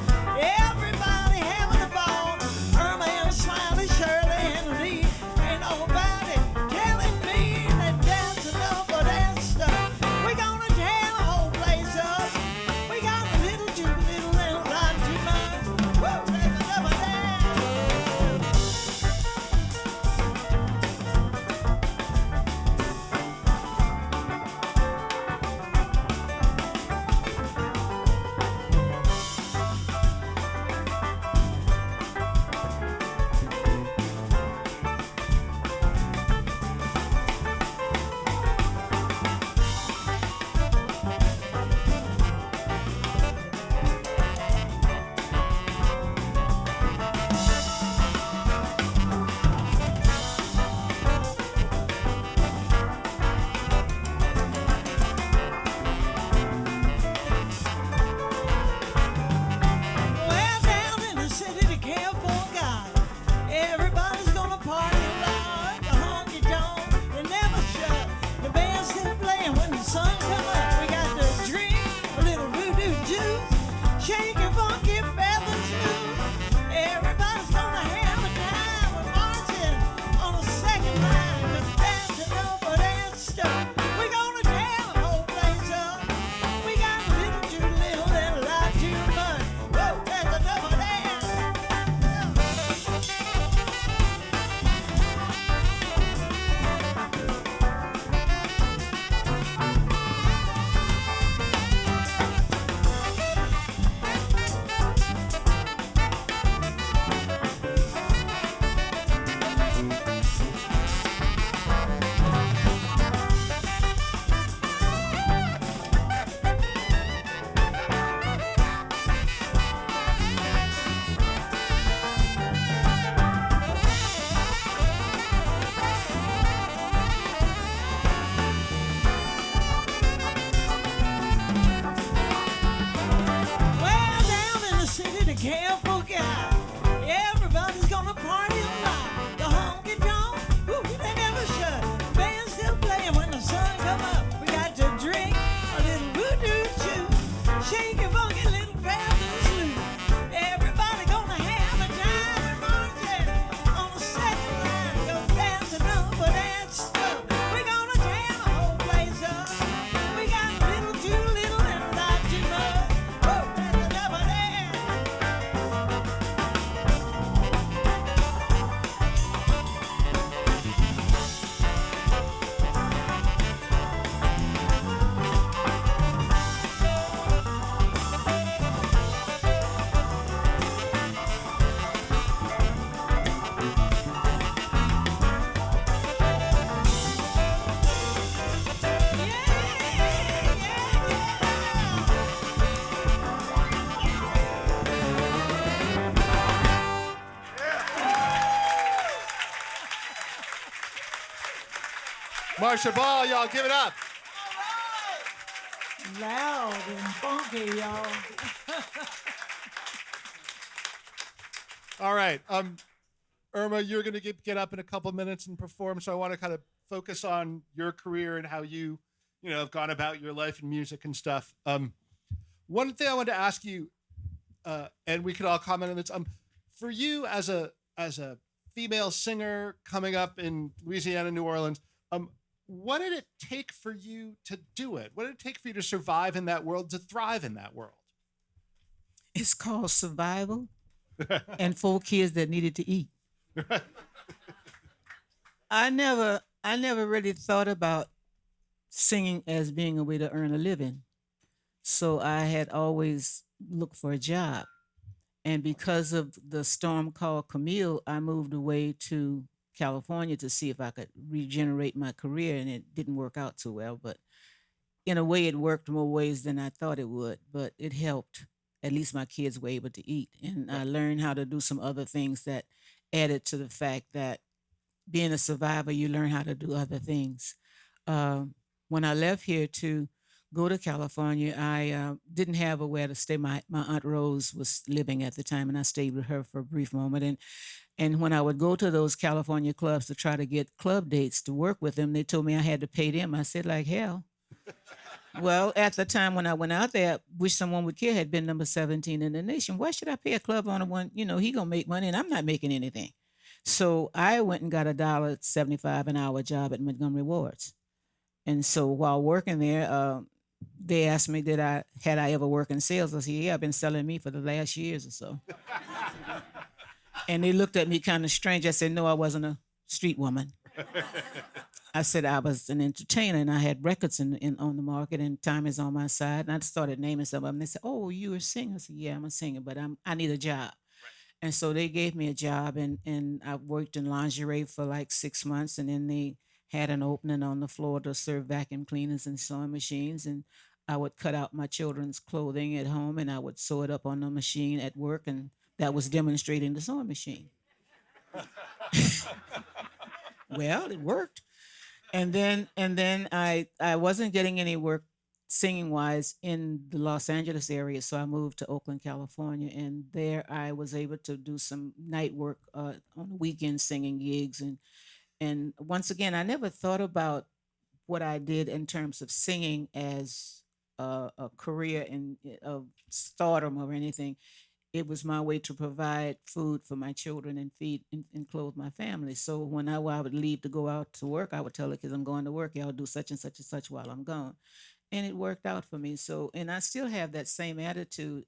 Everybody having a ball. Irma and Smiley, Shirley and Lee. Ain't nobody telling me that that's enough of that stuff. We're gonna tear the whole place up. We got a little too little and a lot too much. Woo, that's enough of that. Marcia Ball, y'all give it up. Loud and funky, y'all. All right. Irma, you're going to get up in a couple minutes and perform, so I want to kind of focus on your career and how you have gone about your life in music and stuff. One thing I wanted to ask you, and we could all comment on this, for you as a female singer coming up in Louisiana, New Orleans, what did it take for you to do it? What did it take for you to survive in that world, to thrive in that world? It's called survival and 4 kids that needed to eat. I never really thought about singing as being a way to earn a living. So I had always looked for a job. And because of the storm called Camille, I moved away to California to see if I could regenerate my career, and it didn't work out too well. But in a way, it worked more ways than I thought it would, but it helped. At least my kids were able to eat. And I learned how to do some other things that added to the fact that being a survivor, you learn how to do other things. When I left here to go to California, I didn't have a where to stay. My Aunt Rose was living at the time, and I stayed with her for a brief moment. And when I would go to those California clubs to try to get club dates to work with them, they told me I had to pay them. I said, like hell. Well, at the time when I went out there, Wish Someone Would Care had been number 17 in the nation. Why should I pay a club owner when, he gonna make money and I'm not making anything? So I went and got $1.75 an hour job at Montgomery Ward's. And so while working there, they asked me, had I ever worked in sales? I said, yeah, I've been selling me for the last years or so. And they looked at me kind of strange. I said, no, I wasn't a street woman. I said I was an entertainer and I had records on the market and time is on my side. And I started naming some of them. They said, oh, you a singer? I said, yeah, I'm a singer, but I need a job. Right. And so they gave me a job and I worked in lingerie for like 6 months. And then they had an opening on the floor to serve vacuum cleaners and sewing machines. And I would cut out my children's clothing at home and I would sew it up on the machine at work. And that was demonstrating the sewing machine. Well, it worked. And then I wasn't getting any work singing wise in the Los Angeles area. So I moved to Oakland, California. And there I was able to do some night work on the weekend singing gigs. And once again, I never thought about what I did in terms of singing as a career of stardom or anything. It was my way to provide food for my children and feed and clothe my family. So when I would leave to go out to work, I would tell the kids, I'm going to work. Y'all do such and such and such while I'm gone. And it worked out for me. So, and I still have that same attitude.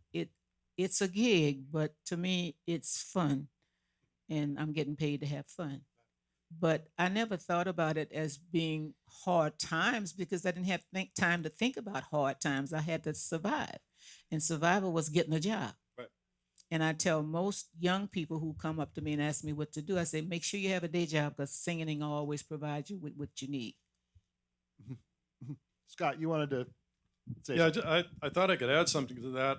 It's a gig, but to me, it's fun. And I'm getting paid to have fun. But I never thought about it as being hard times because I didn't have time to think about hard times. I had to survive. And survival was getting a job. And I tell most young people who come up to me and ask me what to do, I say, make sure you have a day job because singing always provides you with what you need. Scott, you wanted to say Yeah, something. I thought I could add something to that.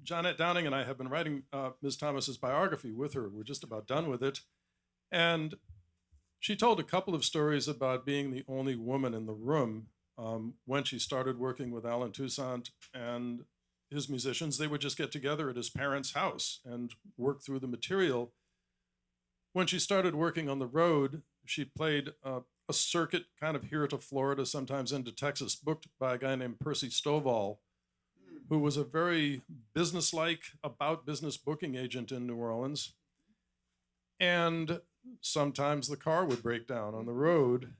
Jeanette Downing and I have been writing Ms. Thomas's biography with her. We're just about done with it. And she told a couple of stories about being the only woman in the room when she started working with Alan Toussaint and his musicians. They would just get together at his parents' house and work through the material. When she started working on the road, she played a circuit kind of here to Florida, sometimes into Texas, booked by a guy named Percy Stovall, who was a very businesslike, about business booking agent in New Orleans. And sometimes the car would break down on the road.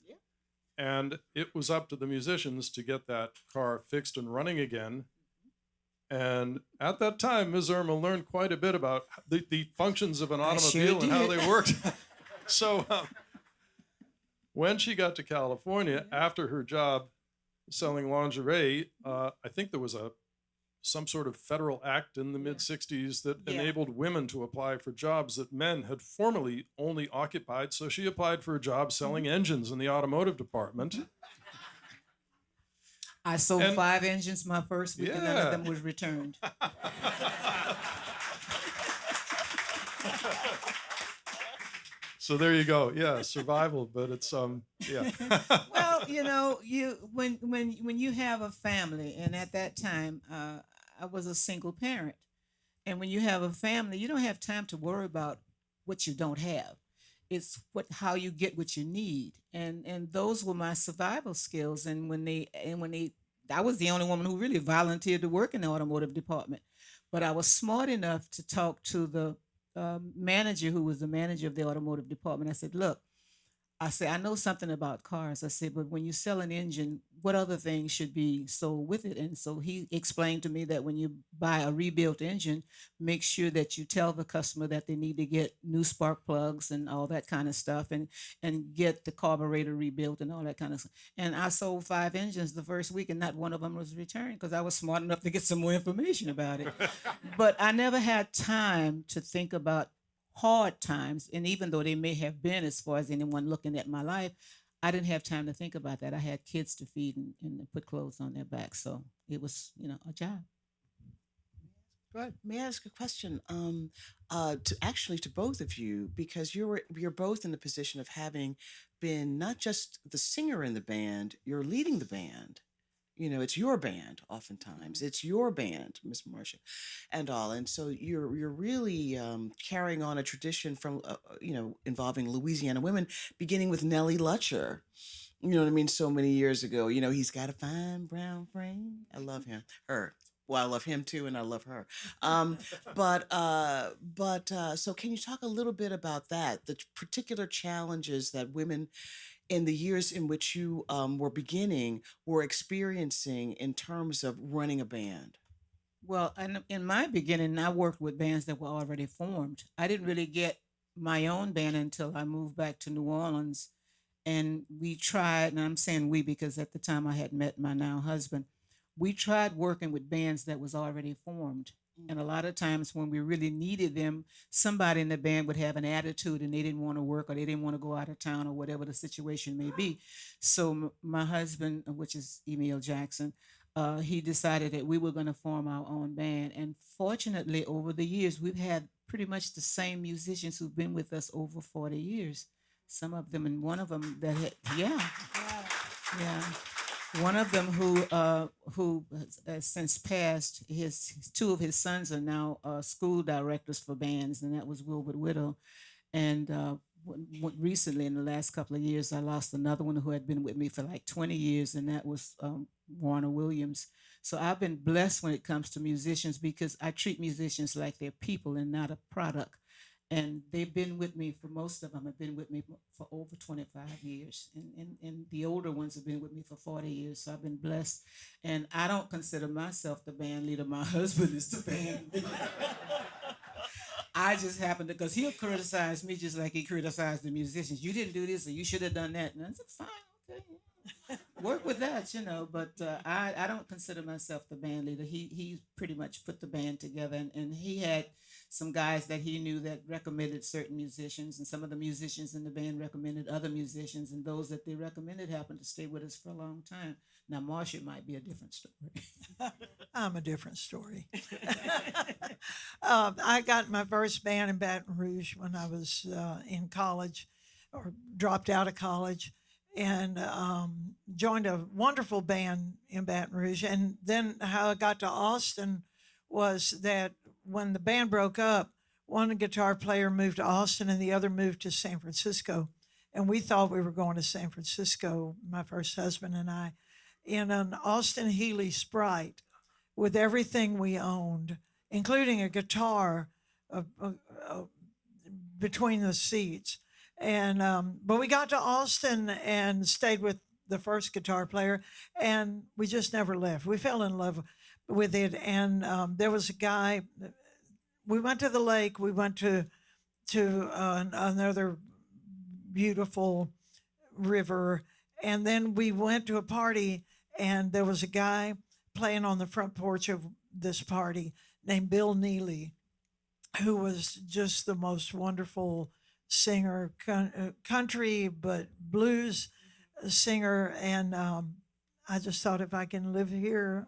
And it was up to the musicians to get that car fixed and running again. And at that time, Ms. Irma learned quite a bit about the functions of an automobile and how they worked. So when she got to California, after her job selling lingerie, I think there was some sort of federal act in the mid-'60s that enabled women to apply for jobs that men had formerly only occupied. So she applied for a job selling engines in the automotive department. I sold 5 engines my first week, and none of them was returned. So there you go. Yeah, survival, but it's yeah. Well, when you have a family, and at that time, I was a single parent, and when you have a family, you don't have time to worry about what you don't have. It's how you get what you need, and those were my survival skills. And when they I was the only woman who really volunteered to work in the automotive department, but I was smart enough to talk to the manager, who was the manager of the automotive department. I said, look, I said, I know something about cars. I said, but when you sell an engine, what other things should be sold with it? And so he explained to me that when you buy a rebuilt engine, make sure that you tell the customer that they need to get new spark plugs and all that kind of stuff, and get the carburetor rebuilt and all that kind of stuff. And I sold 5 engines the first week, and not one of them was returned because I was smart enough to get some more information about it. But I never had time to think about hard times, and even though they may have been, as far as anyone looking at my life, I didn't have time to think about that. I had kids to feed and put clothes on their backs, so it was, a job. Go ahead. May I ask a question? To both of you, because you're both in the position of having been not just the singer in the band, you're leading the band. It's your band. Oftentimes, it's your band, Miss Marcia, and all. And so you're really carrying on a tradition from involving Louisiana women, beginning with Nellie Lutcher. You know what I mean? So many years ago. He's got a fine brown frame. I love him. Her. Well, I love him too, and I love her. So can you talk a little bit about that? The particular challenges that women in the years in which you were beginning were experiencing in terms of running a band? Well, in my beginning, I worked with bands that were already formed. I didn't really get my own band until I moved back to New Orleans. And we tried, and I'm saying we because at the time I had met my now husband. We tried working with bands that was already formed. And a lot of times when we really needed them, somebody in the band would have an attitude and they didn't want to work, or they didn't want to go out of town, or whatever the situation may be. So my husband, which is Emil Jackson, he decided that we were going to form our own band. And fortunately, over the years, we've had pretty much the same musicians who've been with us over 40 years. Some of them, and one of them that had, yeah. One of them who has since passed, his 2 of his sons are now school directors for bands, and that was Wilbert Widow. And recently, in the last couple of years, I lost another one who had been with me for like 20 years, and that was Warner Williams. So I've been blessed when it comes to musicians, because I treat musicians like they're people and not a product. And they've been with me, for most of them have been with me for over 25 years. And the older ones have been with me for 40 years. So I've been blessed. And I don't consider myself the band leader. My husband is the band leader. I just happen to, because he'll criticize me just like he criticized the musicians. You didn't do this, or you should have done that. And I said, fine, okay. Work with that, but I don't consider myself the band leader. He pretty much put the band together, and he had some guys that he knew that recommended certain musicians, and some of the musicians in the band recommended other musicians, and those that they recommended happened to stay with us for a long time. Now, Marcia might be a different story. I'm a different story. I got my first band in Baton Rouge when I was in college, or dropped out of college, and joined a wonderful band in Baton Rouge. And then how I got to Austin was that when the band broke up, one guitar player moved to Austin and the other moved to San Francisco. And we thought we were going to San Francisco, my first husband and I, in an Austin Healey Sprite with everything we owned, including a guitar between the seats. And but we got to Austin and stayed with the first guitar player, and we just never left. We fell in love with it. And there was a guy. We went to the lake. We went to another beautiful river, and then we went to a party, and there was a guy playing on the front porch of this party named Bill Neely, who was just the most wonderful singer, country, but blues singer. And I just thought, if I can live here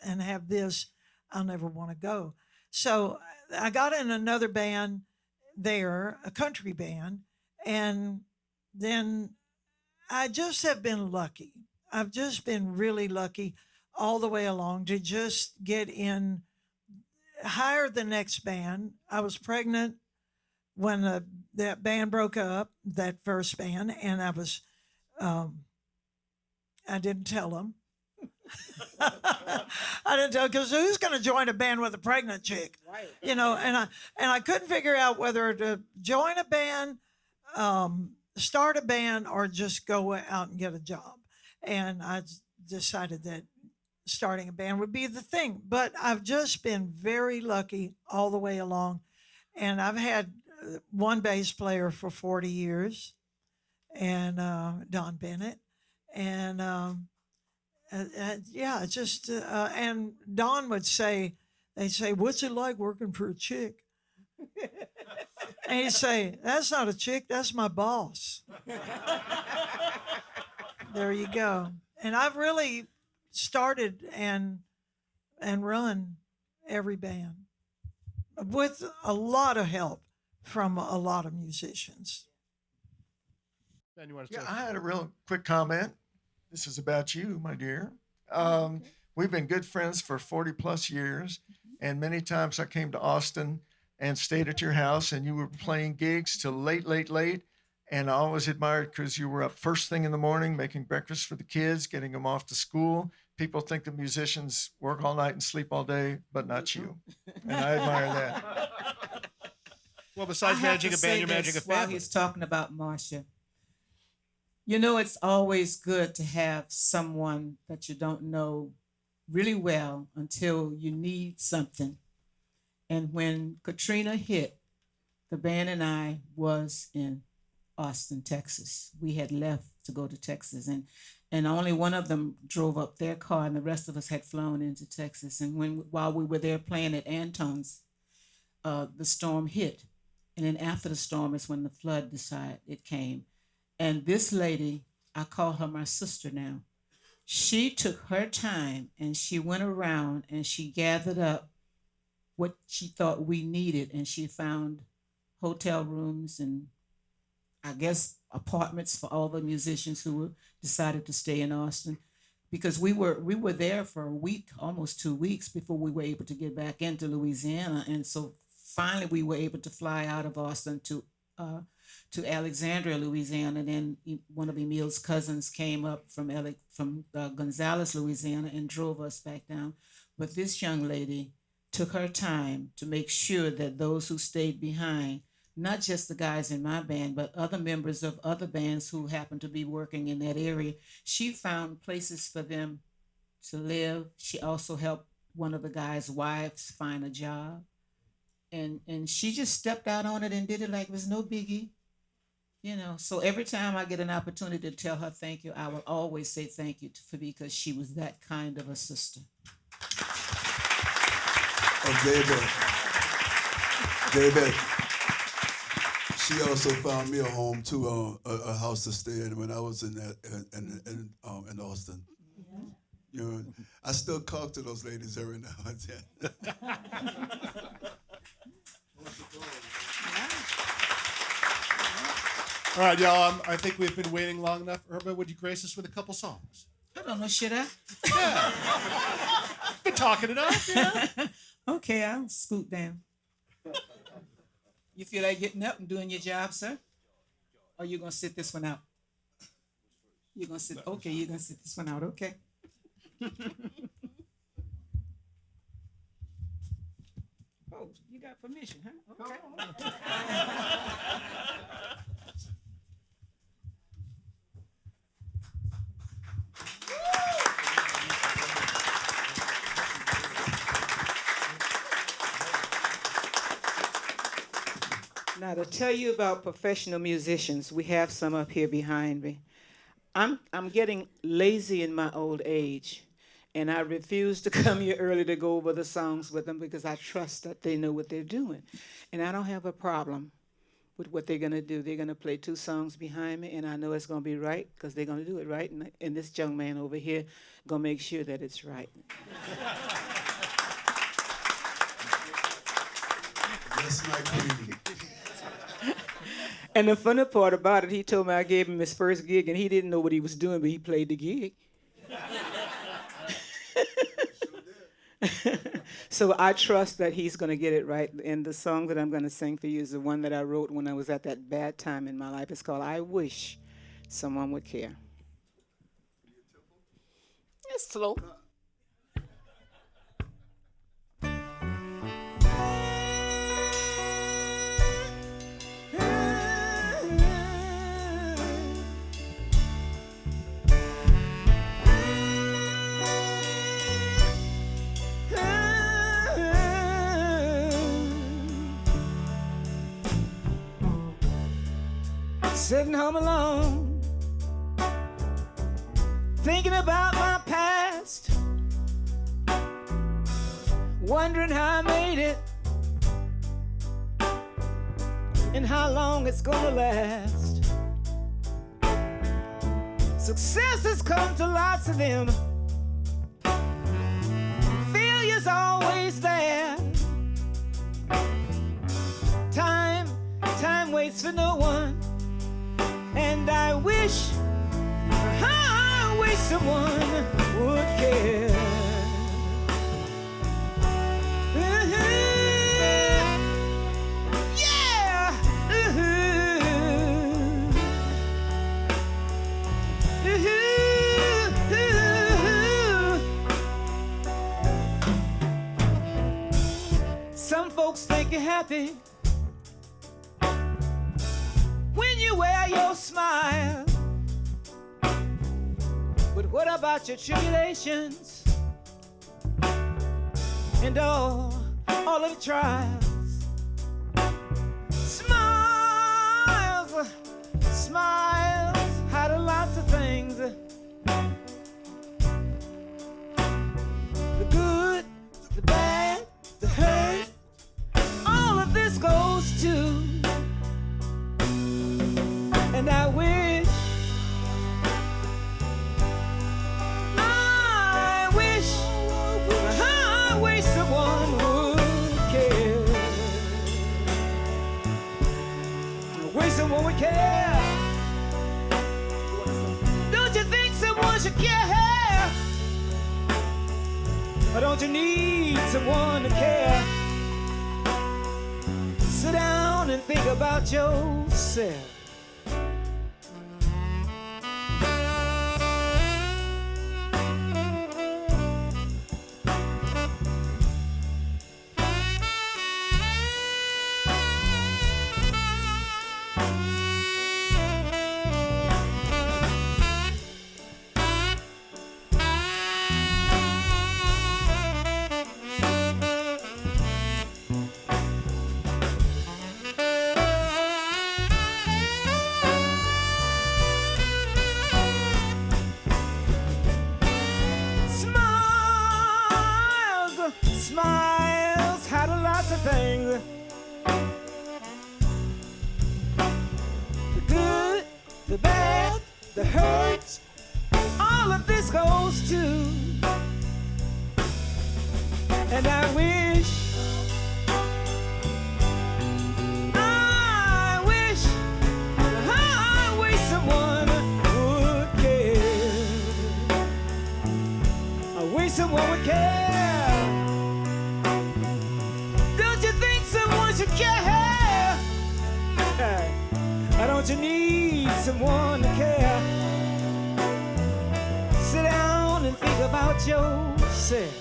and have this, I'll never want to go. So I got in another band there, a country band, And then I just have been lucky. I've just been really lucky all the way along to just get in, hire the next band. I was pregnant when that band broke up, that first band, and I didn't tell them. I didn't tell, because who's going to join a band with a pregnant chick? Right. You know, and I couldn't figure out whether to join a band, start a band, or just go out and get a job. And I decided that starting a band would be the thing. But I've just been very lucky all the way along. And I've had one bass player for 40 years, and Don Bennett. And yeah, just, and Don would say, they'd say, "What's it like working for a chick?" And he'd say, "That's not a chick, that's my boss." There you go. And I've really started and run every band with a lot of help from a lot of musicians. Ben, you want to Yeah, start? I had a real quick comment. This is about you, my dear. We've been good friends for 40 plus years, and many times I came to Austin and stayed at your house, and you were playing gigs till late, late, late. And I always admired, because you were up first thing in the morning, making breakfast for the kids, getting them off to school. People think that musicians work all night and sleep all day, but not you. And I admire that. Well, besides managing a band, you're managing a while family. he's talking about Marcia. You know, it's always good to have someone that you don't know really well until you need something. And when Katrina hit, the band and I was in Austin, Texas. We had left to go to Texas, and only one of them drove up their car, and the rest of us had flown into Texas. And while we were there playing at Anton's, the storm hit. And then after the storm is when the flood came. And this lady, I call her my sister now, she took her time and she went around and she gathered up what she thought we needed, and she found hotel rooms and I guess apartments for all the musicians who decided to stay in Austin, because we were there for a week, almost 2 weeks, before we were able to get back into Louisiana. And so finally we were able to fly out of Austin to Alexandria, Louisiana. And then one of Emil's cousins came up from Gonzales, Louisiana, and drove us back down. But this young lady took her time to make sure that those who stayed behind, not just the guys in my band, but other members of other bands who happened to be working in that area, she found places for them to live. She also helped one of the guys' wives find a job. And she just stepped out on it and did it like it was no biggie. You know, so every time I get an opportunity to tell her thank you, I will always say thank you because she was that kind of a sister. Oh, David. She also found me a home too, a house to stay in when I was in Austin. You know, I still talk to those ladies every now and then. All right, y'all. I think we've been waiting long enough. Irma, would you grace us with a couple songs? I don't know, should I? Yeah. Been talking enough, yeah. Okay, I'll scoot down. You feel like getting up and doing your job, sir? Or you gonna sit this one out? You're gonna sit. Okay, you're gonna sit this one out. Okay. Oh, you got permission, huh? Okay. Now, to tell you about professional musicians, we have some up here behind me. I'm getting lazy in my old age, and I refuse to come here early to go over the songs with them because I trust that they know what they're doing. And I don't have a problem with what they're going to do. They're going to play 2 songs behind me, and I know it's going to be right because they're going to do it right. And this young man over here going to make sure that it's right. Yes, my queen. And the funny part about it, he told me I gave him his first gig, and he didn't know what he was doing, but he played the gig. So I trust that he's going to get it right. And the song that I'm going to sing for you is the one that I wrote when I was at that bad time in my life. It's called I Wish Someone Would Care. It's slow. Sitting home alone, thinking about my past, wondering how I made it and how long it's gonna last. Success has come to lots of them, failure's always there. Time waits for no one. And I wish someone would care. Yeah. Some folks think you're happy when you wear your smile. But what about your tribulations and all of the trials? Smiles hide lots of things. The good, the bad, the hurt, all of this goes too. And I wish someone would care. I wish someone would care. Don't you think someone should care? Or don't you need someone to care? Sit down and think about yourself. Smiles had lots of things. The good, the bad, the hurt, all of this goes too. And I wish someone would care. I wish someone would care. Care. Why don't you need someone to care? Sit down and think about yourself.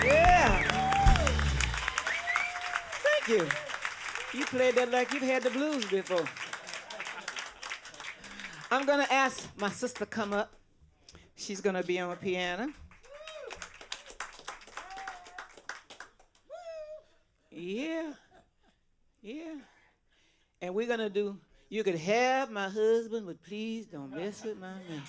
Yeah. Thank you. You played that like you've had the blues before. I'm gonna ask my sister to come up. She's gonna be on the piano. Yeah. And we're gonna do, you could have my husband, but please don't mess with my man.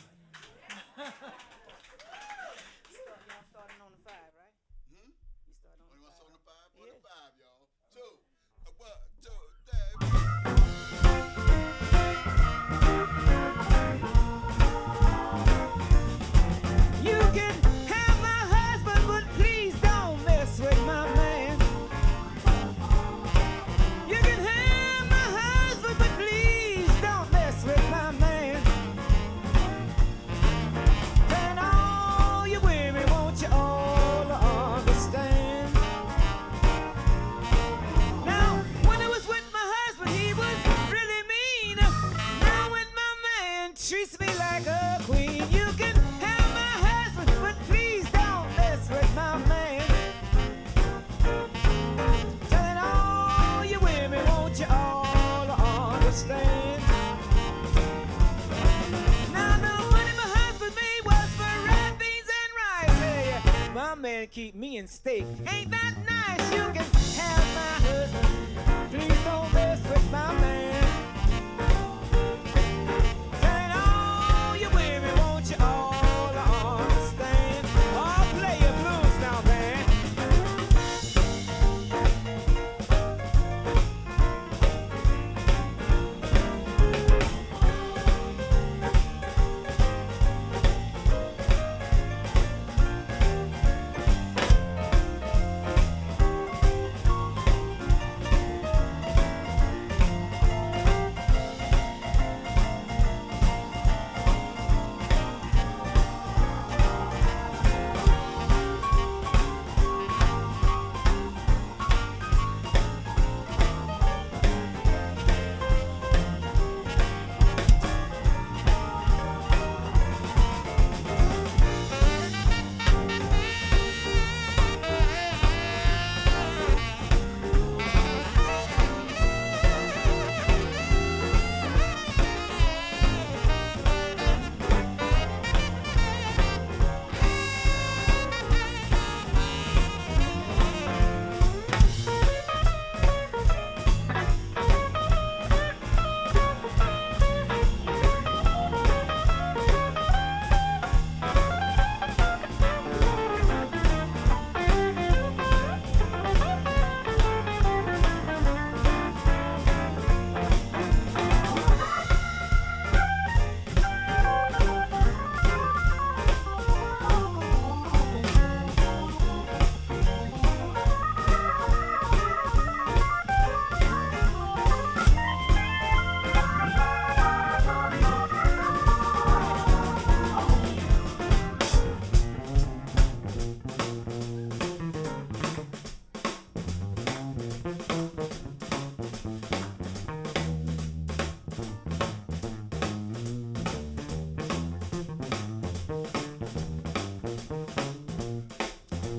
man keep me in state. Ain't that nice? You can have my husband. Please don't mess with my man. Telling all you women, won't you all understand? I'll play your blues now, man.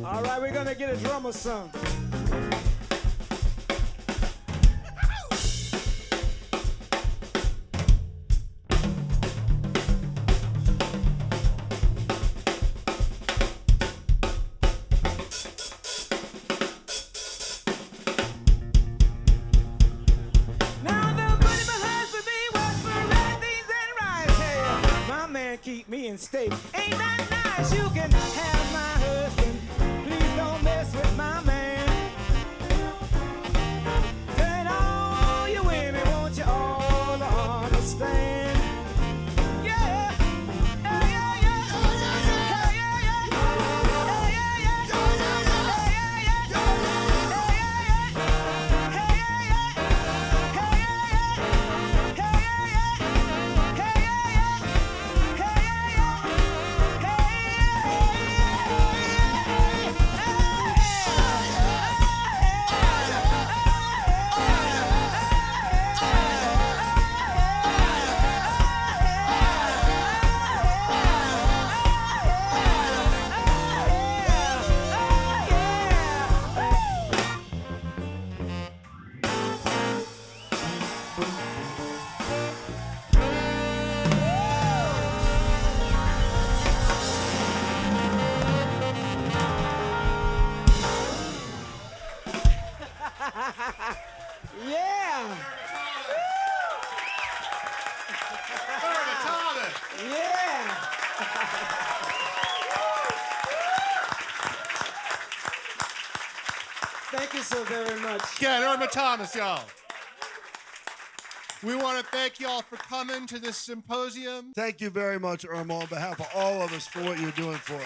All right, we're gonna get a drummer some. Now the money behind for me was for red beans and rice. Hey, my man keep me in state. Ain't that nice? You can have my husband. Please don't mess with my man. Then all you women, won't you all understand? Yeah. Yeah, yeah, yeah. Yeah, yeah, yeah. Yeah, yeah, yeah. Yeah, yeah, yeah. Yeah. Irma Thomas. Yeah. Thank you so very much. Again, Irma Thomas, y'all. We want to thank you all for coming to this symposium. Thank you very much, Irma, on behalf of all of us for what you're doing for us.